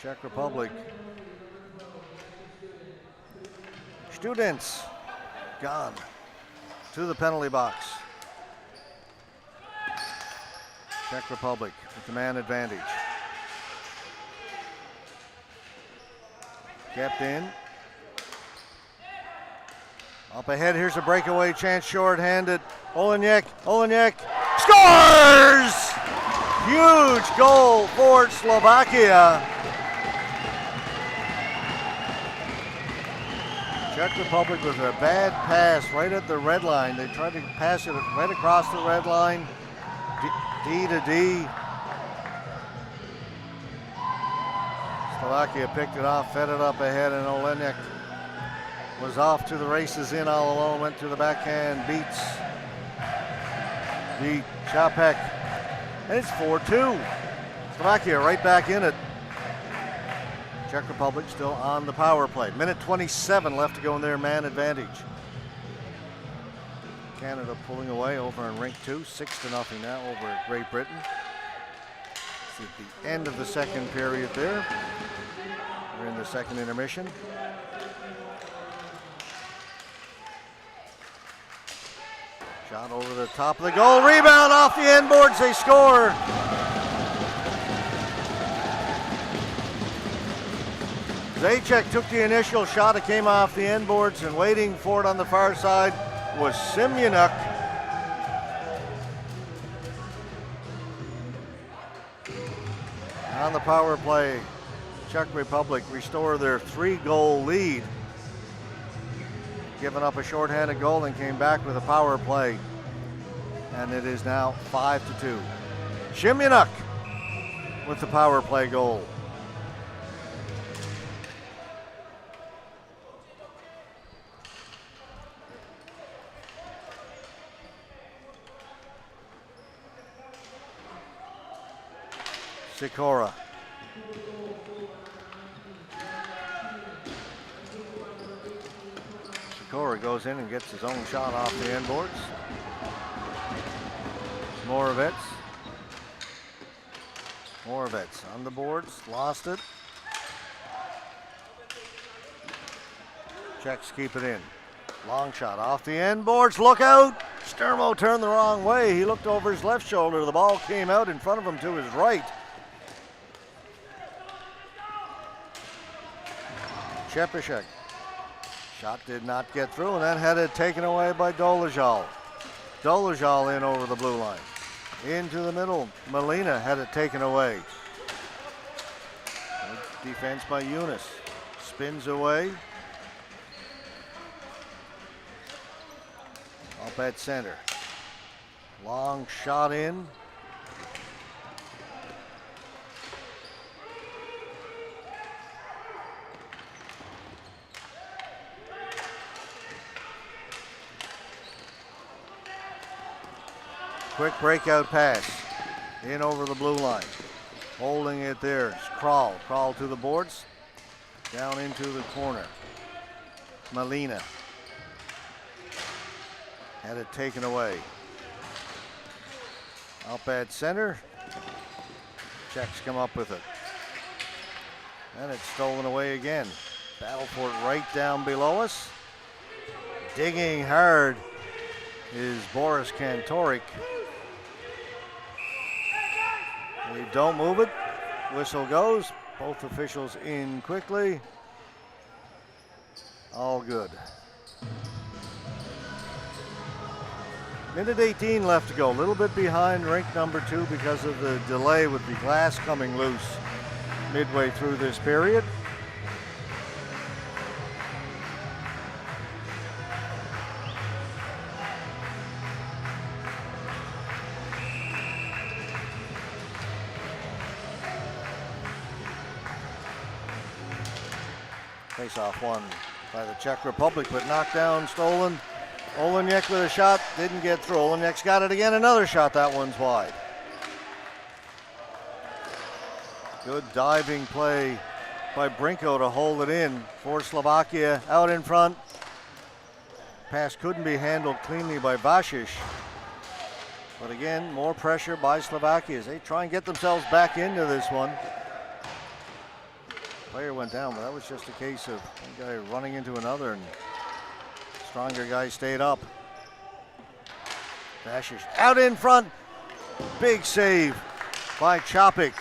Czech Republic Students gone to the penalty box. Czech Republic with the man advantage. Kept in. Up ahead, here's a breakaway chance, short-handed. Olenek scores! Huge goal for Slovakia. Czech Republic with a bad pass right at the red line. They tried to pass it right across the red line. D to D. Slovakia picked it off, fed it up ahead, and Olenek was off to the races in all alone, went to the backhand, beat Chapek, and it's 4-2. Slovakia right back in it. Czech Republic still on the power play. Minute 27 left to go in their man advantage. Canada pulling away over in rink 2, 6-0 now over Great Britain. It's at the end of the second period there. We're in the second intermission. Shot over the top of the goal, rebound off the end boards, they score. Zajac took the initial shot, it came off the end boards, and waiting for it on the far side was Simyonuk. On the power play, Czech Republic restore their 3-goal lead. Given up a shorthanded goal and came back with a power play. And it is now 5-2. Simyonuk with the power play goal. Sikora. Sikora goes in and gets his own shot off the end boards. Moravec on the boards, lost it. Czechs keep it in. Long shot off the end boards, look out! Sturmo turned the wrong way. He looked over his left shoulder. The ball came out in front of him to his right. Chepishek. Shot did not get through and then had it taken away by Dolezal. Dolezal in over the blue line. Into the middle. Molina had it taken away. Good defense by Eunice. Spins away. Up at center. Long shot in. Quick breakout pass in over the blue line. Holding it there. It's Crawl to the boards. Down into the corner. Molina had it taken away. Up at center. Czechs come up with it. And it's stolen away again. Battle for it right down below us. Digging hard is Boris Kantorik. They don't move it. Whistle goes. Both officials in quickly. All good. Minute 18 left to go. A little bit behind rink number 2 because of the delay with the glass coming loose midway through this period. Face-off won by the Czech Republic, but knocked down, stolen. Olenek with a shot, didn't get through. Olenek's got it again, another shot, that one's wide. Good diving play by Brinko to hold it in for Slovakia. Out in front. Pass couldn't be handled cleanly by Vasic. But again, more pressure by Slovakia as they try and get themselves back into this one. Player went down, but that was just a case of one guy running into another and Stronger guy stayed up. Vashish out in front. Big save by Chopik.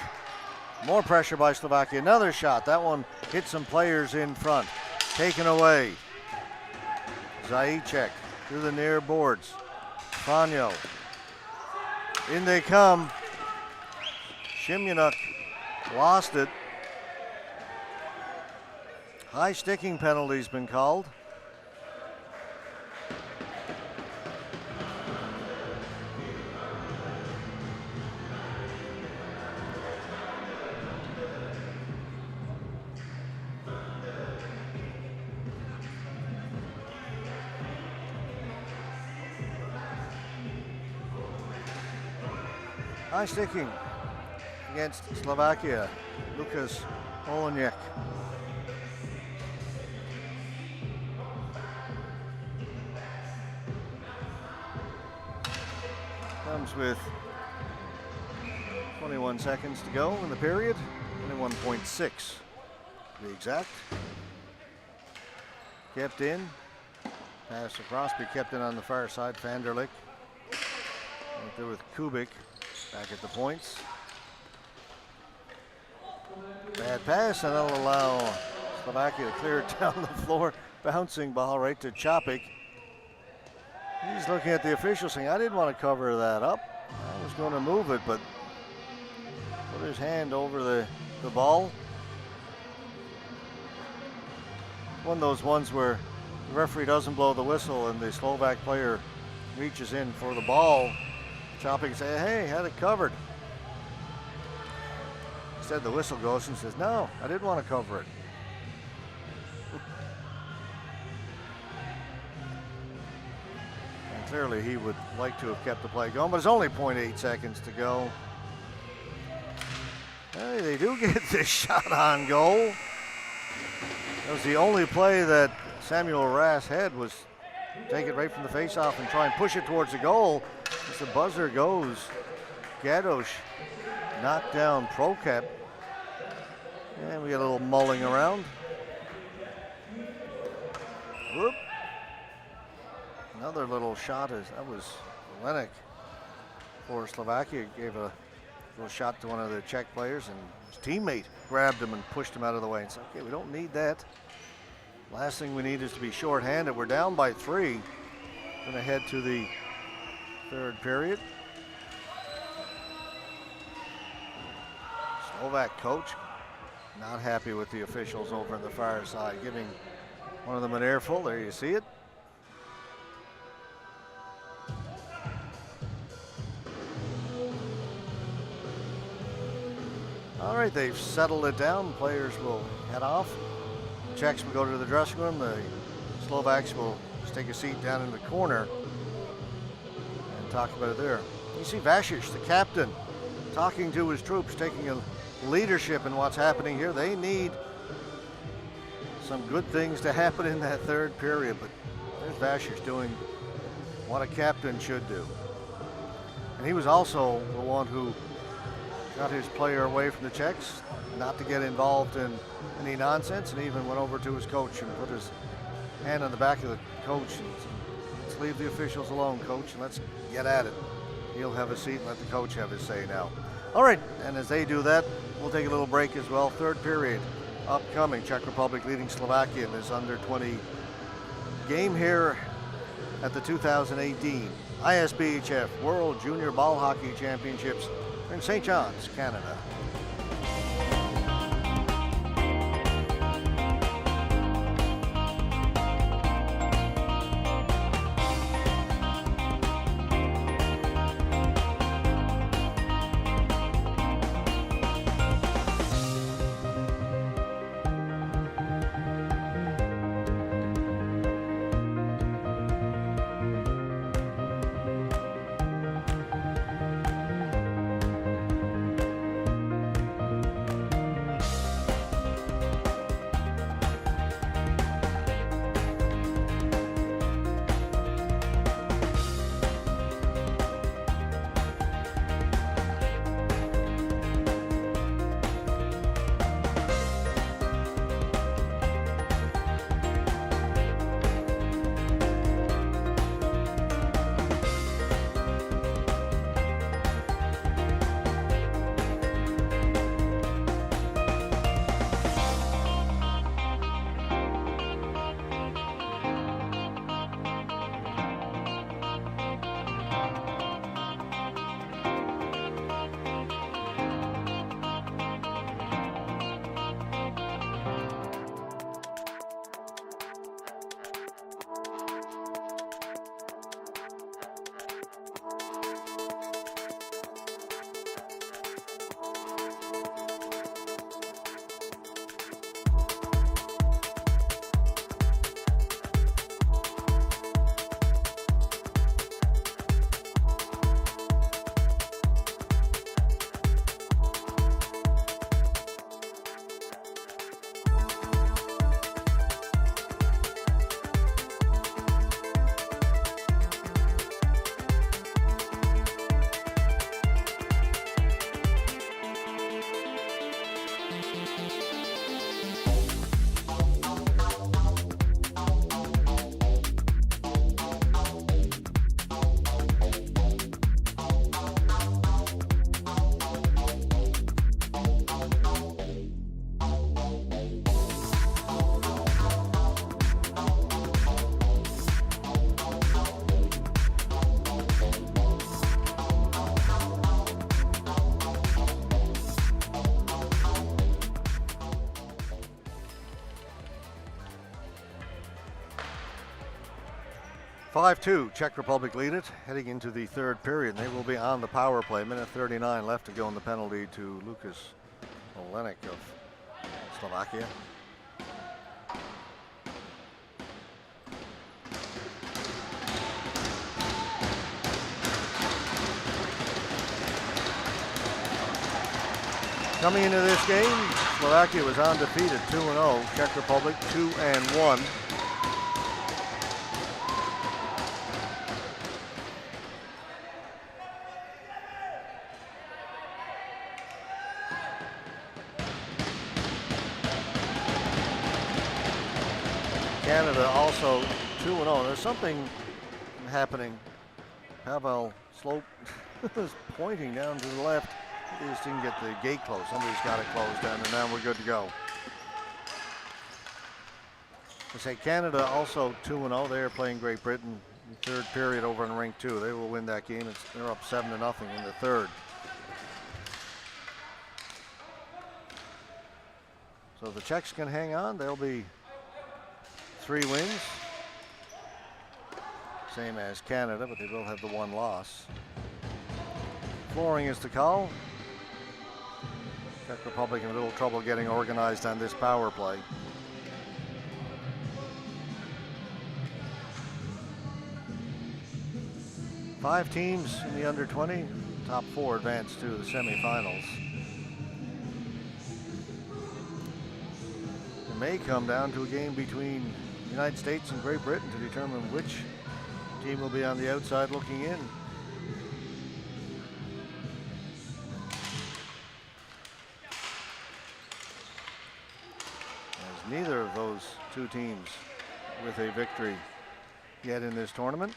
More pressure by Slovakia. Another shot. That one hit some players in front. Taken away. Zaicek through the near boards. Franyo. In they come. Shimyanuk lost it. High sticking penalty's been called. High sticking against Slovakia. Lukas Oleniek. Comes with 21 seconds to go in the period. 21.6 to be exact. Kept in. Pass across, be kept in on the far side. Vanderlik. Right there with Kubik. Back at the points. Bad pass, and that'll allow Slovakia to clear it down the floor. Bouncing ball right to Chopik. He's looking at the official saying, I didn't want to cover that up. I was going to move it, but put his hand over the ball. One of those ones where the referee doesn't blow the whistle and the Slovak player reaches in for the ball. Chopik say, hey, had it covered. Instead the whistle goes and says, no, I didn't want to cover it. And clearly he would like to have kept the play going, but it's only 0.8 seconds to go. Hey, they do get this shot on goal. That was the only play that Samuel Rass had, was take it right from the faceoff and try and push it towards the goal. As the buzzer goes, Gadosh knocked down Prokep. And we get a little mulling around. Whoop. Another little shot, that was Lenek for Slovakia. Gave a little shot to one of the Czech players, and his teammate grabbed him and pushed him out of the way and said, okay, we don't need that. Last thing we need is to be shorthanded. We're down by 3. Going to head to the third period. Slovak coach not happy with the officials over on the far side, giving one of them an earful. There you see it. All right, they've settled it down. Players will head off. The Czechs will go to the dressing room. The Slovaks will just take a seat down in the corner and talk about it there. You see Vashish, the captain, talking to his troops, taking a leadership in what's happening here. They need some good things to happen in that third period, but there's Vashish doing what a captain should do. And he was also the one who got his player away from the Czechs, not to get involved in any nonsense, and even went over to his coach and put his hand on the back of the coach and said, let's leave the officials alone, coach, and let's get at it. He'll have a seat and let the coach have his say now. All right, and as they do that, we'll take a little break as well. Third period upcoming. Czech Republic leading Slovakia in this under-20 game here at the 2018 ISBHF World Junior Ball Hockey Championships in St. John's, Canada. 5-2, Czech Republic lead it, heading into the third period. They will be on the power play. Minute 39 left to go in the penalty to Lucas Olenek of Slovakia. Coming into this game, Slovakia was undefeated, 2-0. Czech Republic 2-1. Canada also 2-0. There's something happening. Pavel Slope is pointing down to the left. He just didn't get the gate closed. Somebody's got it closed down, and now we're good to go. I say Canada also 2-0. They are playing Great Britain in the third period over in rink 2. They will win that game. They're up 7-0 in the third. So if the Czechs can hang on, they'll be 3 wins. Same as Canada, but they will have the 1 loss. Flooring is the call. Czech Republic in a little trouble getting organized on this power play. Five teams in the under 20, top 4 advance to the semifinals. It may come down to a game between the United States and Great Britain to determine which team will be on the outside looking in. Neither of those 2 teams with a victory yet in this tournament.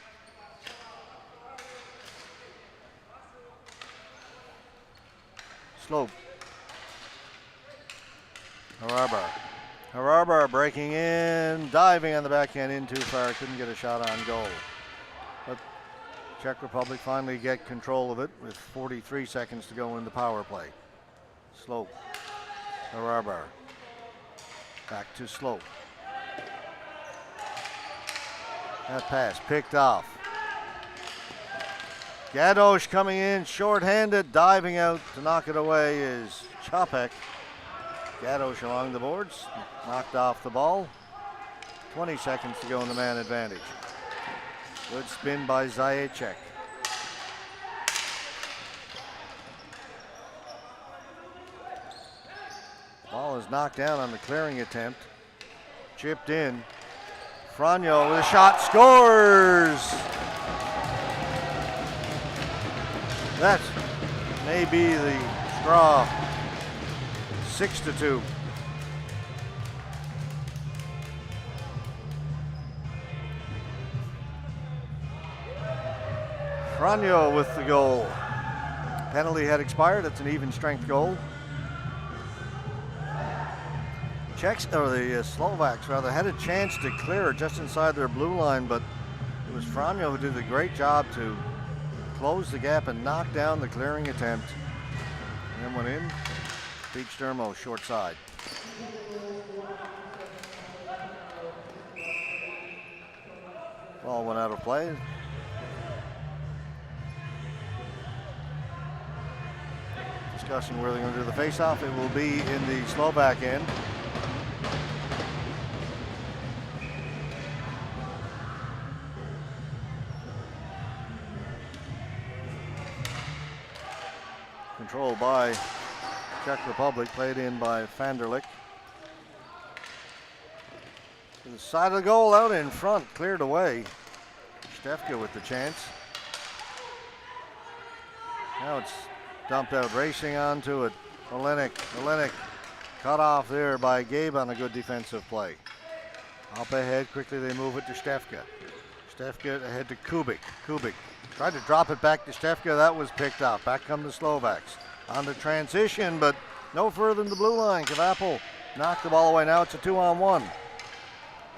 Slope. Harabar breaking in, diving on the backhand in too far, couldn't get a shot on goal. But Czech Republic finally get control of it with 43 seconds to go in the power play. Slope. Harabar. Back to Slope. That pass picked off. Gadosh coming in short-handed, diving out to knock it away is Chopek. Gadosh along the boards, knocked off the ball. 20 seconds to go in the man advantage. Good spin by Zaječek. Ball is knocked down on the clearing attempt. Chipped in. Franjo with a shot, scores! That may be the straw. 6-2. Franjo with the goal. Penalty had expired. It's an even strength goal. Czechs, or the Slovaks rather, had a chance to clear it just inside their blue line, but it was Franjo who did a great job to close the gap and knock down the clearing attempt. And then went in. Beach Dermo, short side. Ball went out of play. Discussing where they're going to do the face-off. It will be in the Slovak end. Controlled by Czech Republic, played in by Vanderlik. To the side of the goal, out in front, cleared away. Stefka with the chance. Now it's dumped out, racing onto it. Olenek cut off there by Gabe on a good defensive play. Up ahead, quickly they move it to Stefka. Stefka ahead to Kubik. Kubik tried to drop it back to Stefka, that was picked off. Back come the Slovaks. On the transition, but no further than the blue line. Kvapel knocked the ball away. Now it's a 2-on-1.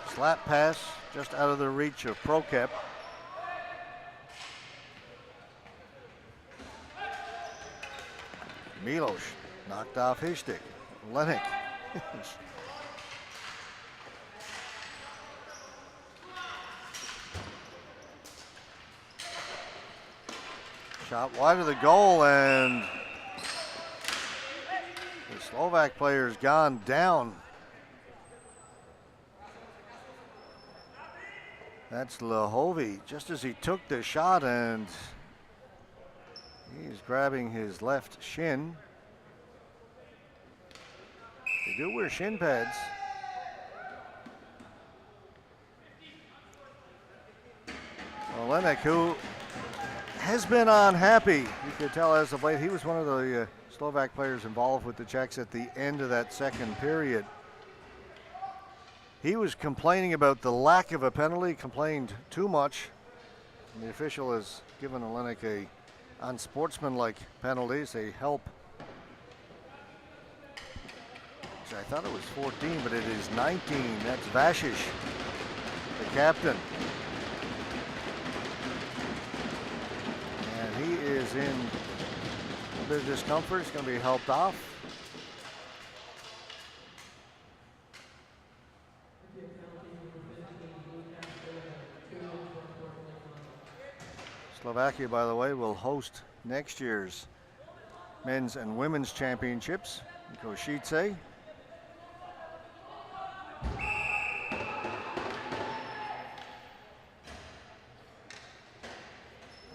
Slap pass just out of the reach of Prokep. Milos knocked off his stick. Olenek. Shot wide of the goal, and the Slovak player's gone down. That's Lahovy, just as he took the shot, and he's grabbing his left shin. They do wear shin pads. Olenek, who has been unhappy, you could tell as of late. He was one of the Slovak players involved with the Czechs at the end of that second period. He was complaining about the lack of a penalty, complained too much. And the official has given Olenek a unsportsmanlike penalties, a help. I thought it was 14, but it is 19. That's Vashish, the captain. And he is in a bit of discomfort. He's going to be helped off. Slovakia, by the way, will host next year's men's and women's championships in Košice.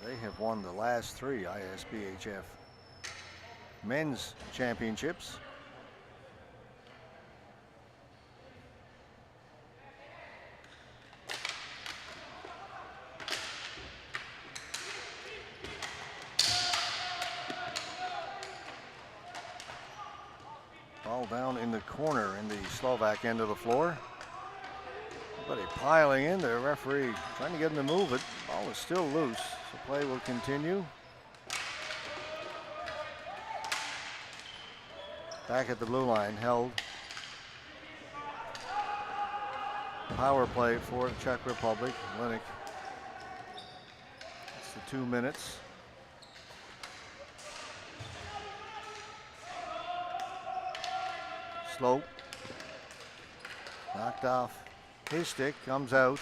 They have won the last 3 ISBHF men's championships. Ball down in the corner in the Slovak end of the floor. Everybody piling in there. Referee trying to get him to move it. Ball is still loose. So play will continue. Back at the blue line, held. Power play for the Czech Republic. Olenek. It's the 2 minutes. Slope. Knocked off his stick, comes out.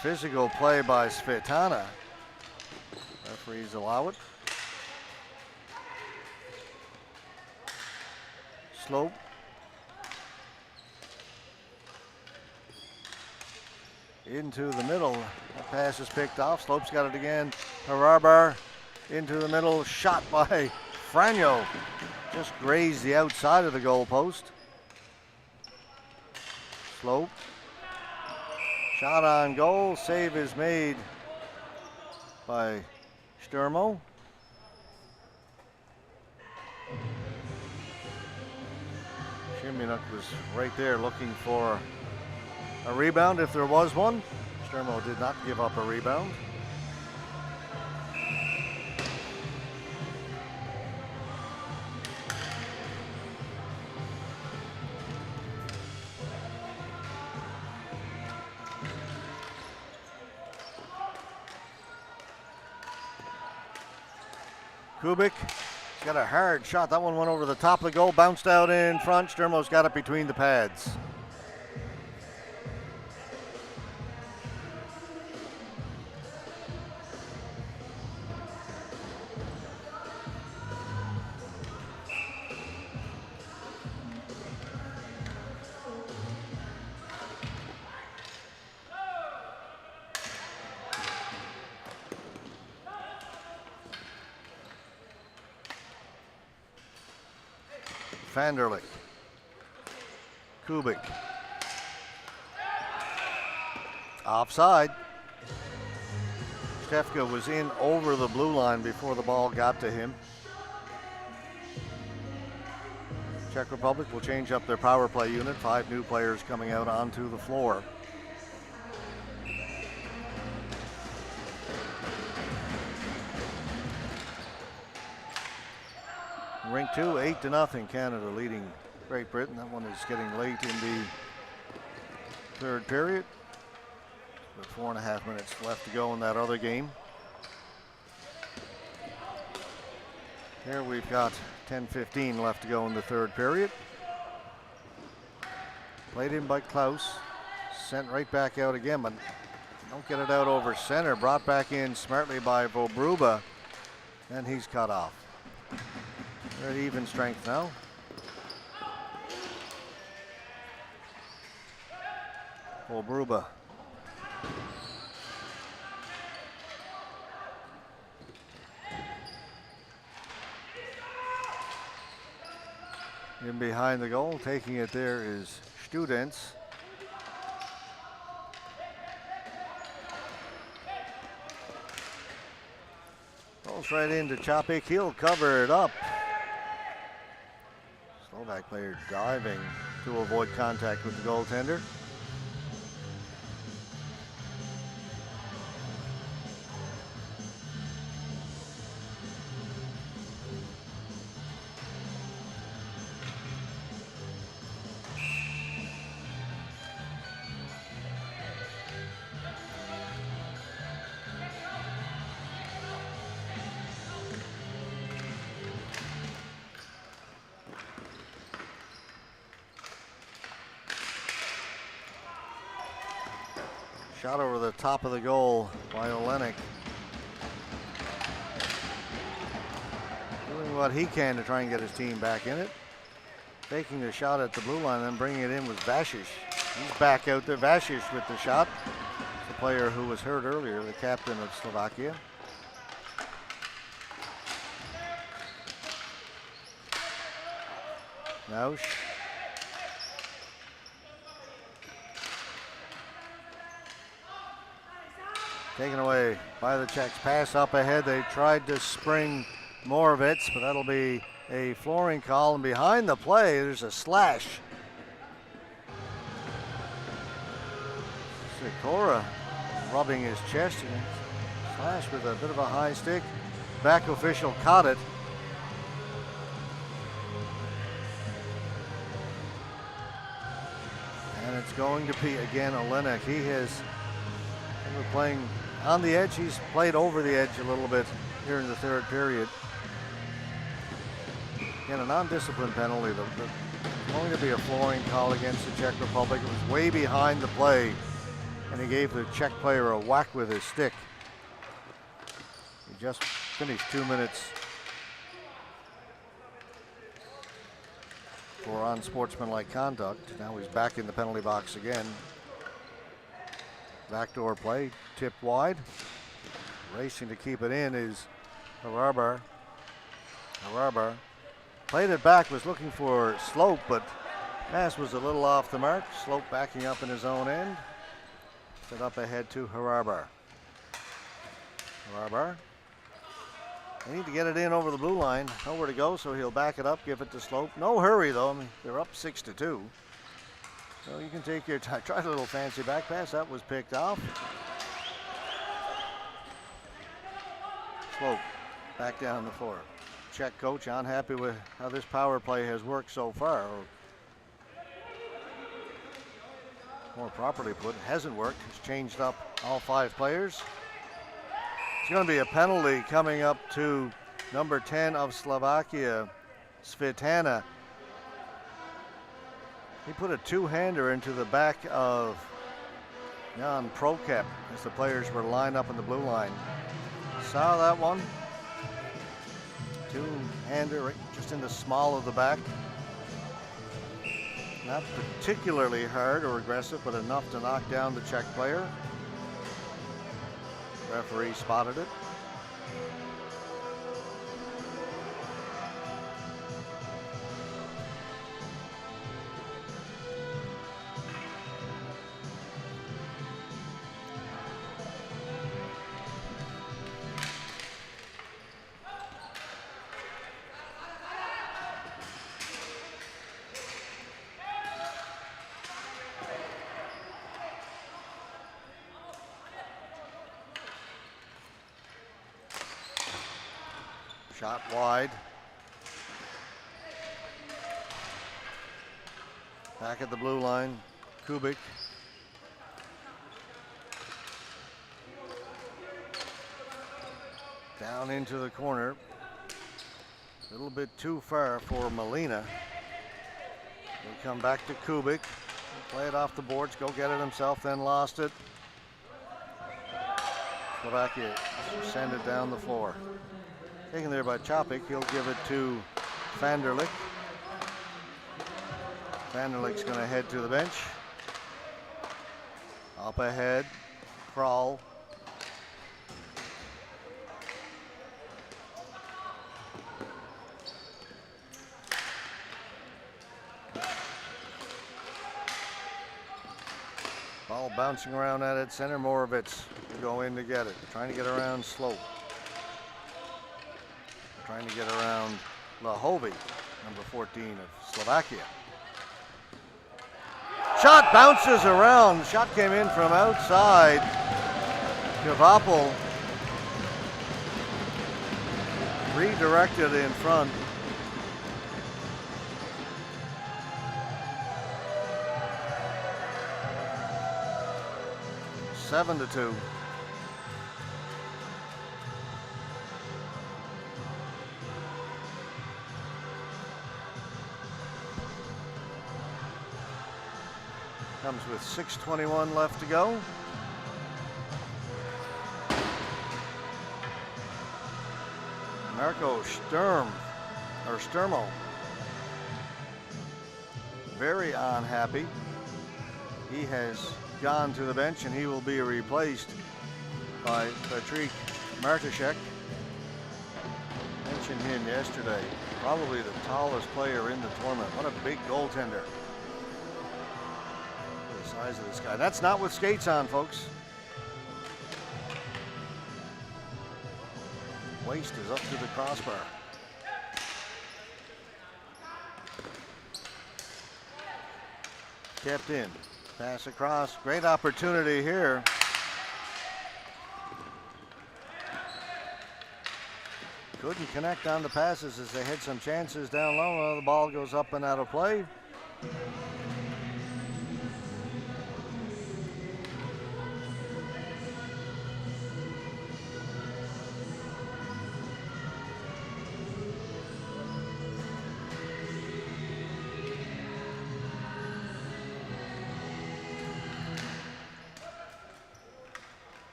Physical play by Svetana. Referees allow it. Slope. Into the middle. That pass is picked off. Slope's got it again. Harabar into the middle. Shot by Franjo. Just grazed the outside of the goalpost. Slope. Shot on goal. Save is made by Sturmo. Shimunuk was right there looking for a rebound if there was one. Sturmo did not give up a rebound. Kubik, he's got a hard shot. That one went over the top of the goal, bounced out in front. Sturmo's got it between the pads. Vanderlik. Kubik. Offside. Stefka was in over the blue line before the ball got to him. Czech Republic will change up their power play unit. 5 new players coming out onto the floor. Rink 2, 8-0. Canada leading Great Britain. That one is getting late in the third period. With 4.5 minutes left to go in that other game. Here we've got 10:15 left to go in the third period. Played in by Klaus. Sent right back out again, but Don't get it out over center. Brought back in smartly by WjBHC. And he's cut off. They're at even strength now. WjBHC. In behind the goal, taking it there is Students. Rolls right into Chapik. He'll cover it up. Slovak player diving to avoid contact with the goaltender. Shot over the top of the goal by Olenek. Doing what he can to try and get his team back in it. Taking a shot at the blue line and then bringing it in was Vashish. He's back out there. Vashish with the shot. The player who was hurt earlier, the captain of Slovakia. Naush. Taken away by the Czechs. Pass up ahead. They tried to spring Moravec, but that'll be a flooring call. And behind the play, there's a slash. Sikora rubbing his chest and slash with a bit of a high stick. Back official caught it. And it's going to be again Olenek. He has been playing on the edge. He's played over the edge a little bit here in the third period. Again, a non-discipline penalty. There's going to be a flooring call against the Czech Republic. It was way behind the play, and he gave the Czech player a whack with his stick. He just finished 2 minutes for unsportsmanlike conduct. Now he's back in the penalty box again. Backdoor play, tipped wide. Racing to keep it in is Harabar. Harabar played it back, was looking for Slope, but pass was a little off the mark. Slope backing up in his own end. Set up ahead to Harabar. Harabar. They need to get it in over the blue line. Nowhere to go, so he'll back it up, give it to Slope. No hurry though, I mean, they're up 6-2. So you can take your time. Try a little fancy back pass. That was picked off. Slope back down the floor. Czech coach unhappy with how this power play has worked so far. Or more properly put, it hasn't worked. He's changed up all 5 players. It's going to be a penalty coming up to number 10 of Slovakia, Svitana. He put a two-hander into the back of Jan Prokep as the players were lined up in the blue line. Saw that one. Two-hander right just in the small of the back. Not particularly hard or aggressive, but enough to knock down the Czech player. Referee spotted it. Shot wide. Back at the blue line, Kubik. Down into the corner. A little bit too far for Molina. They come back to Kubik. Play it off the boards, go get it himself, then lost it. Slovakia send it down the floor. Taken there by Chopik. He'll give it to Vanderlik. Vanderlik's going to head to the bench. Up ahead, Crawl. Ball bouncing around at it. Center Moravec to go in to get it. Trying to get around Slope. Trying to get around Lahovi, number 14 of Slovakia. Shot bounces around. The shot came in from outside. Kavapel redirected in front. Seven to 2. Comes with 6:21 left to go. Marco Sturmo, very unhappy. He has gone to the bench and he will be replaced by Patrick Martashek. Mentioned him yesterday. Probably the tallest player in the tournament. What a big goaltender. Size of this guy. That's not with skates on, folks. Waist is up to the crossbar. Kept in. Pass across. Great opportunity here. Couldn't connect on the passes as they had some chances down low. The ball goes up and out of play.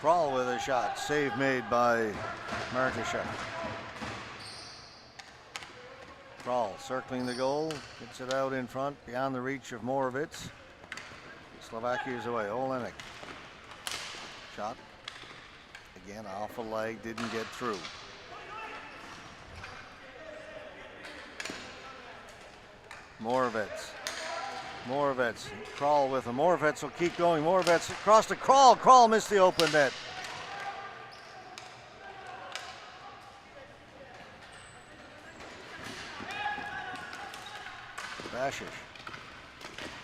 Crawl with a shot. Save made by Martashek. Crawl circling the goal. Gets it out in front beyond the reach of Moravec. Slovakia is away. Olenek. Shot. Again off a leg. Didn't get through. Moravec. Crawl with him. Moravec will keep going. Moravec across to Crawl. Crawl missed the open net. Bashish.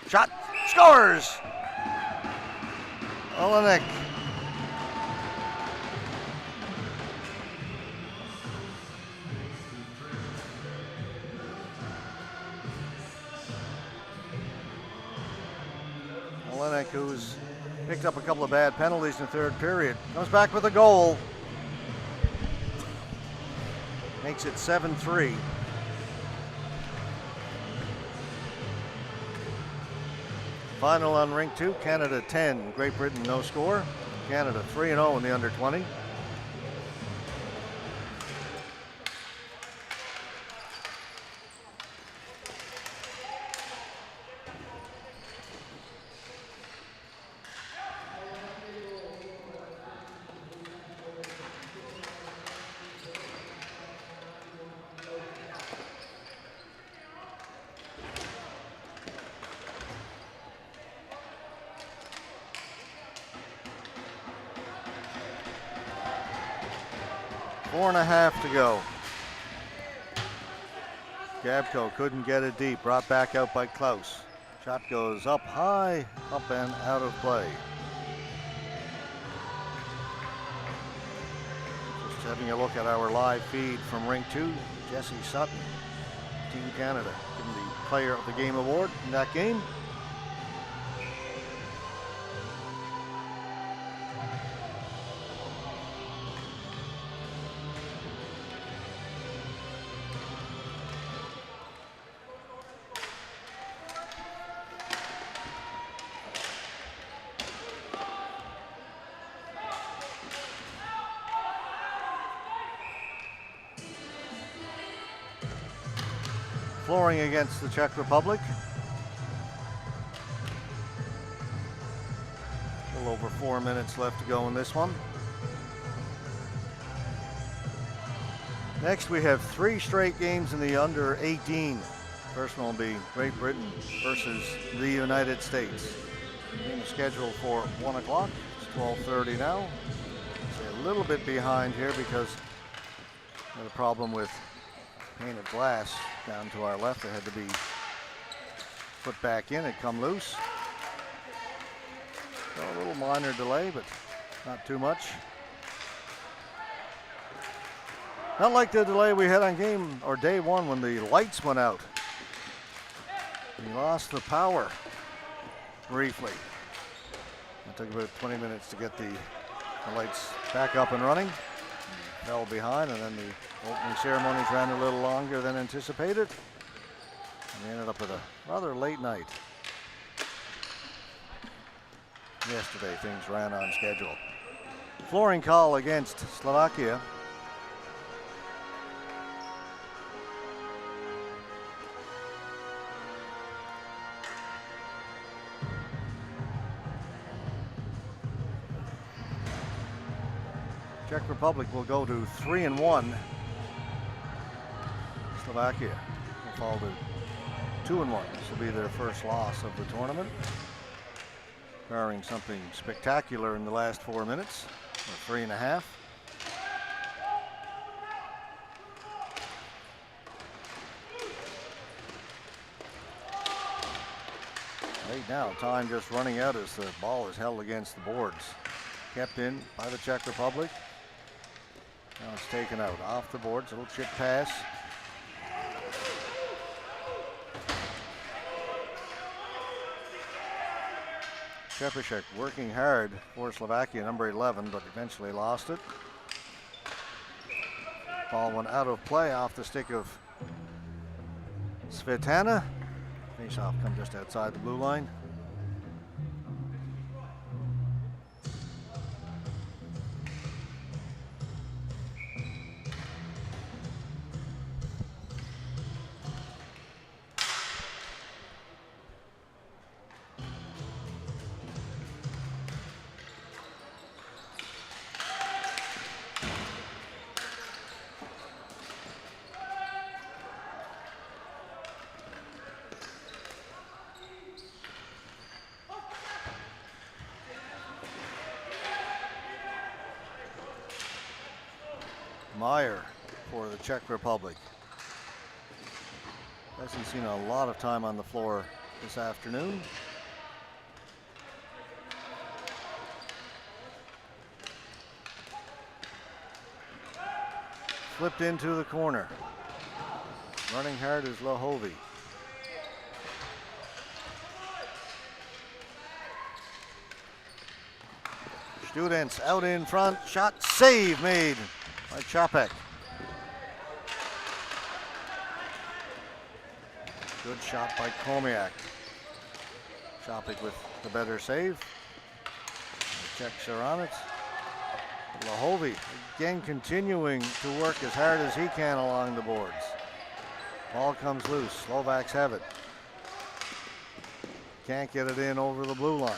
Shot. Scores! Olenek. Olenek, who's picked up a couple of bad penalties in the third period, comes back with a goal. Makes it 7-3. Final on rink 2, Canada 10, Great Britain no score. Canada 3-0 in the under 20. Four and a half to go. Gabko couldn't get it deep. Brought back out by Klaus. Shot goes up high, up and out of play. Just having a look at our live feed from rink 2. Jesse Sutton, Team Canada, given the Player of the Game award in that game. flooring against the Czech Republic. A little over 4 minutes left to go in this one. Next, we have 3 straight games in the under 18. First one will be Great Britain versus the United States. Game is scheduled for 1 o'clock. It's 12:30 now. It's a little bit behind here because of the problem with pane of glass down to our left. It had to be put back in. It come loose. So a little minor delay, but not too much. Not like the delay we had on day 1 when the lights went out. We lost the power briefly. It took about 20 minutes to get the lights back up and running. Fell behind, and then the opening ceremonies ran a little longer than anticipated. And we ended up with a rather late night. Yesterday things ran on schedule. Flooring call against Slovakia. Czech Republic will go to 3-1. Slovakia will fall to 2-1. This will be their first loss of the tournament, barring something spectacular in the last 4 minutes, or 3.5. Right now, time just running out as the ball is held against the boards. Kept in by the Czech Republic. Now it's taken out off the boards. A little chip pass. Shepashek working hard for Slovakia, number 11, but eventually lost it. Ball went out of play off the stick of Svetana. Face-off come just outside the blue line. Meyer for the Czech Republic. Hasn't seen a lot of time on the floor this afternoon. Flipped into the corner. Running hard is Lahovy. Students out in front. Shot save made by Čapek. Good shot by Komiak. Čapek with the better save. The Czechs are on it. Lahovy again continuing to work as hard as he can along the boards. Ball comes loose. Slovaks have it. Can't get it in over the blue line.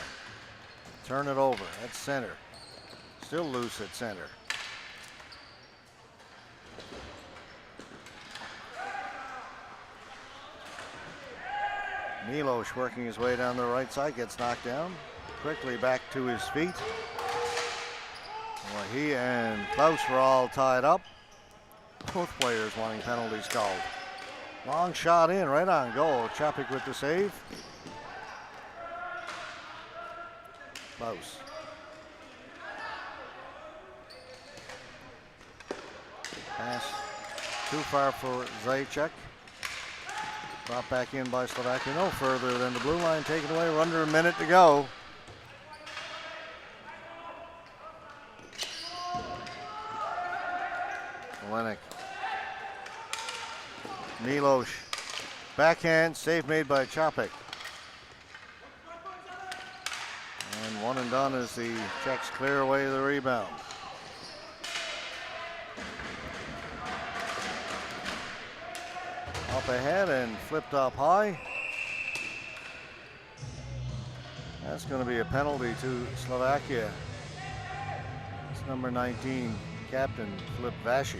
Turn it over at center. Still loose at center. Milos working his way down the right side, gets knocked down. Quickly back to his feet. Well, he and Klaus were all tied up. Both players wanting penalties called. Long shot in, right on goal. Čapek with the save. Klaus. Pass too far for Zajac. Brought back in by Slovakia. No further than the blue line taken away. We're under a minute to go. Olenek. Milos. Backhand. Save made by Čapek. And one and done as the Czechs clear away the rebound. Up ahead and flipped up high. That's going to be a penalty to Slovakia. It's number 19, captain WjBHC.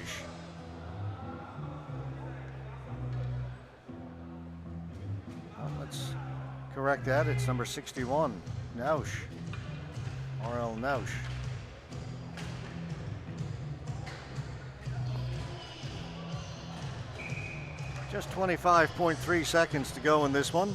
Well, let's correct that. It's number 61, Nausch. RL Nausch. Just 25.3 seconds to go in this one.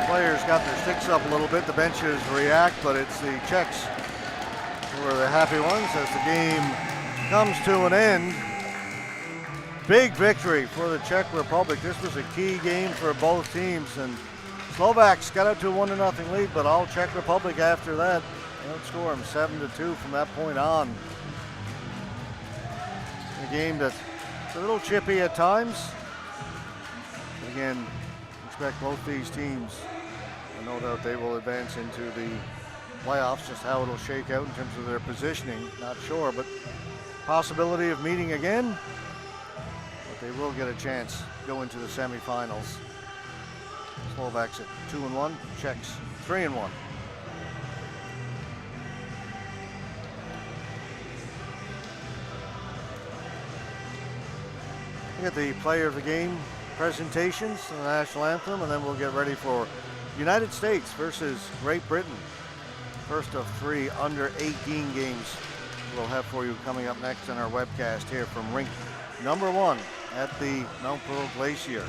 Players got their sticks up a little bit. The benches react, but it's the Czechs who are the happy ones as the game comes to an end. Big victory for the Czech Republic. This was a key game for both teams, and Slovaks got up to a 1-0 lead, but all Czech Republic after that. They outscored them 7-2 from that point on. A game that's a little chippy at times. But again, expect both these teams. No doubt they will advance into the playoffs. Just how it'll shake out in terms of their positioning, not sure, but possibility of meeting again. But they will get a chance to go into the semifinals. Slovaks at 2-1, Czechs 3-1. We get the player of the game presentations and the national anthem, and then we'll get ready for United States versus Great Britain. First of 3 under-18 games we'll have for you coming up next on our webcast here from rink number 1 at the Mount Pearl Glacier.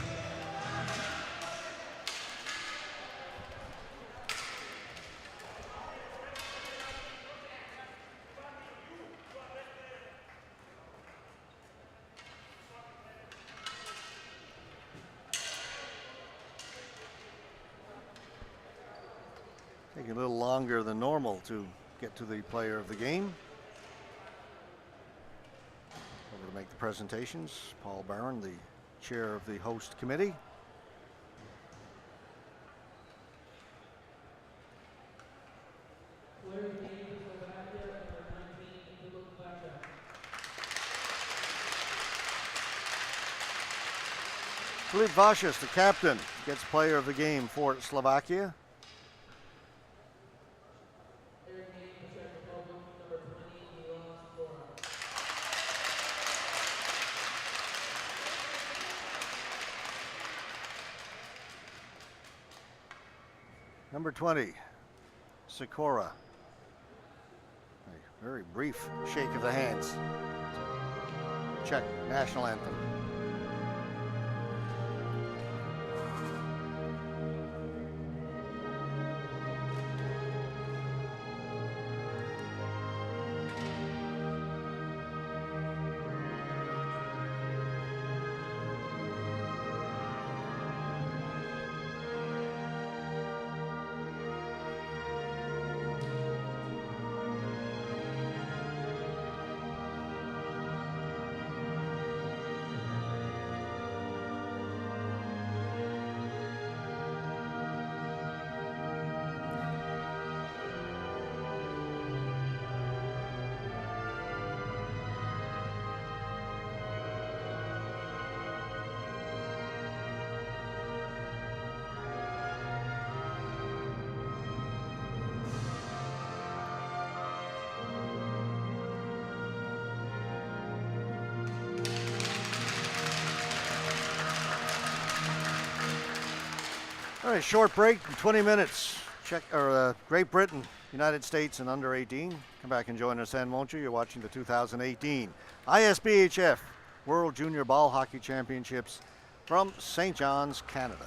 Taking a little longer than normal to get to the player of the game. Over to make the presentations, Paul Barron, the chair of the host committee. WjBHC, the captain, gets player of the game for Slovakia. Number 20, Sikora. A very brief shake of the hands. Czech national anthem. All right, short break, 20 minutes. Great Britain, United States, and under 18. Come back and join us then, won't you? You're watching the 2018 ISBHF World Junior Ball Hockey Championships from St. John's, Canada.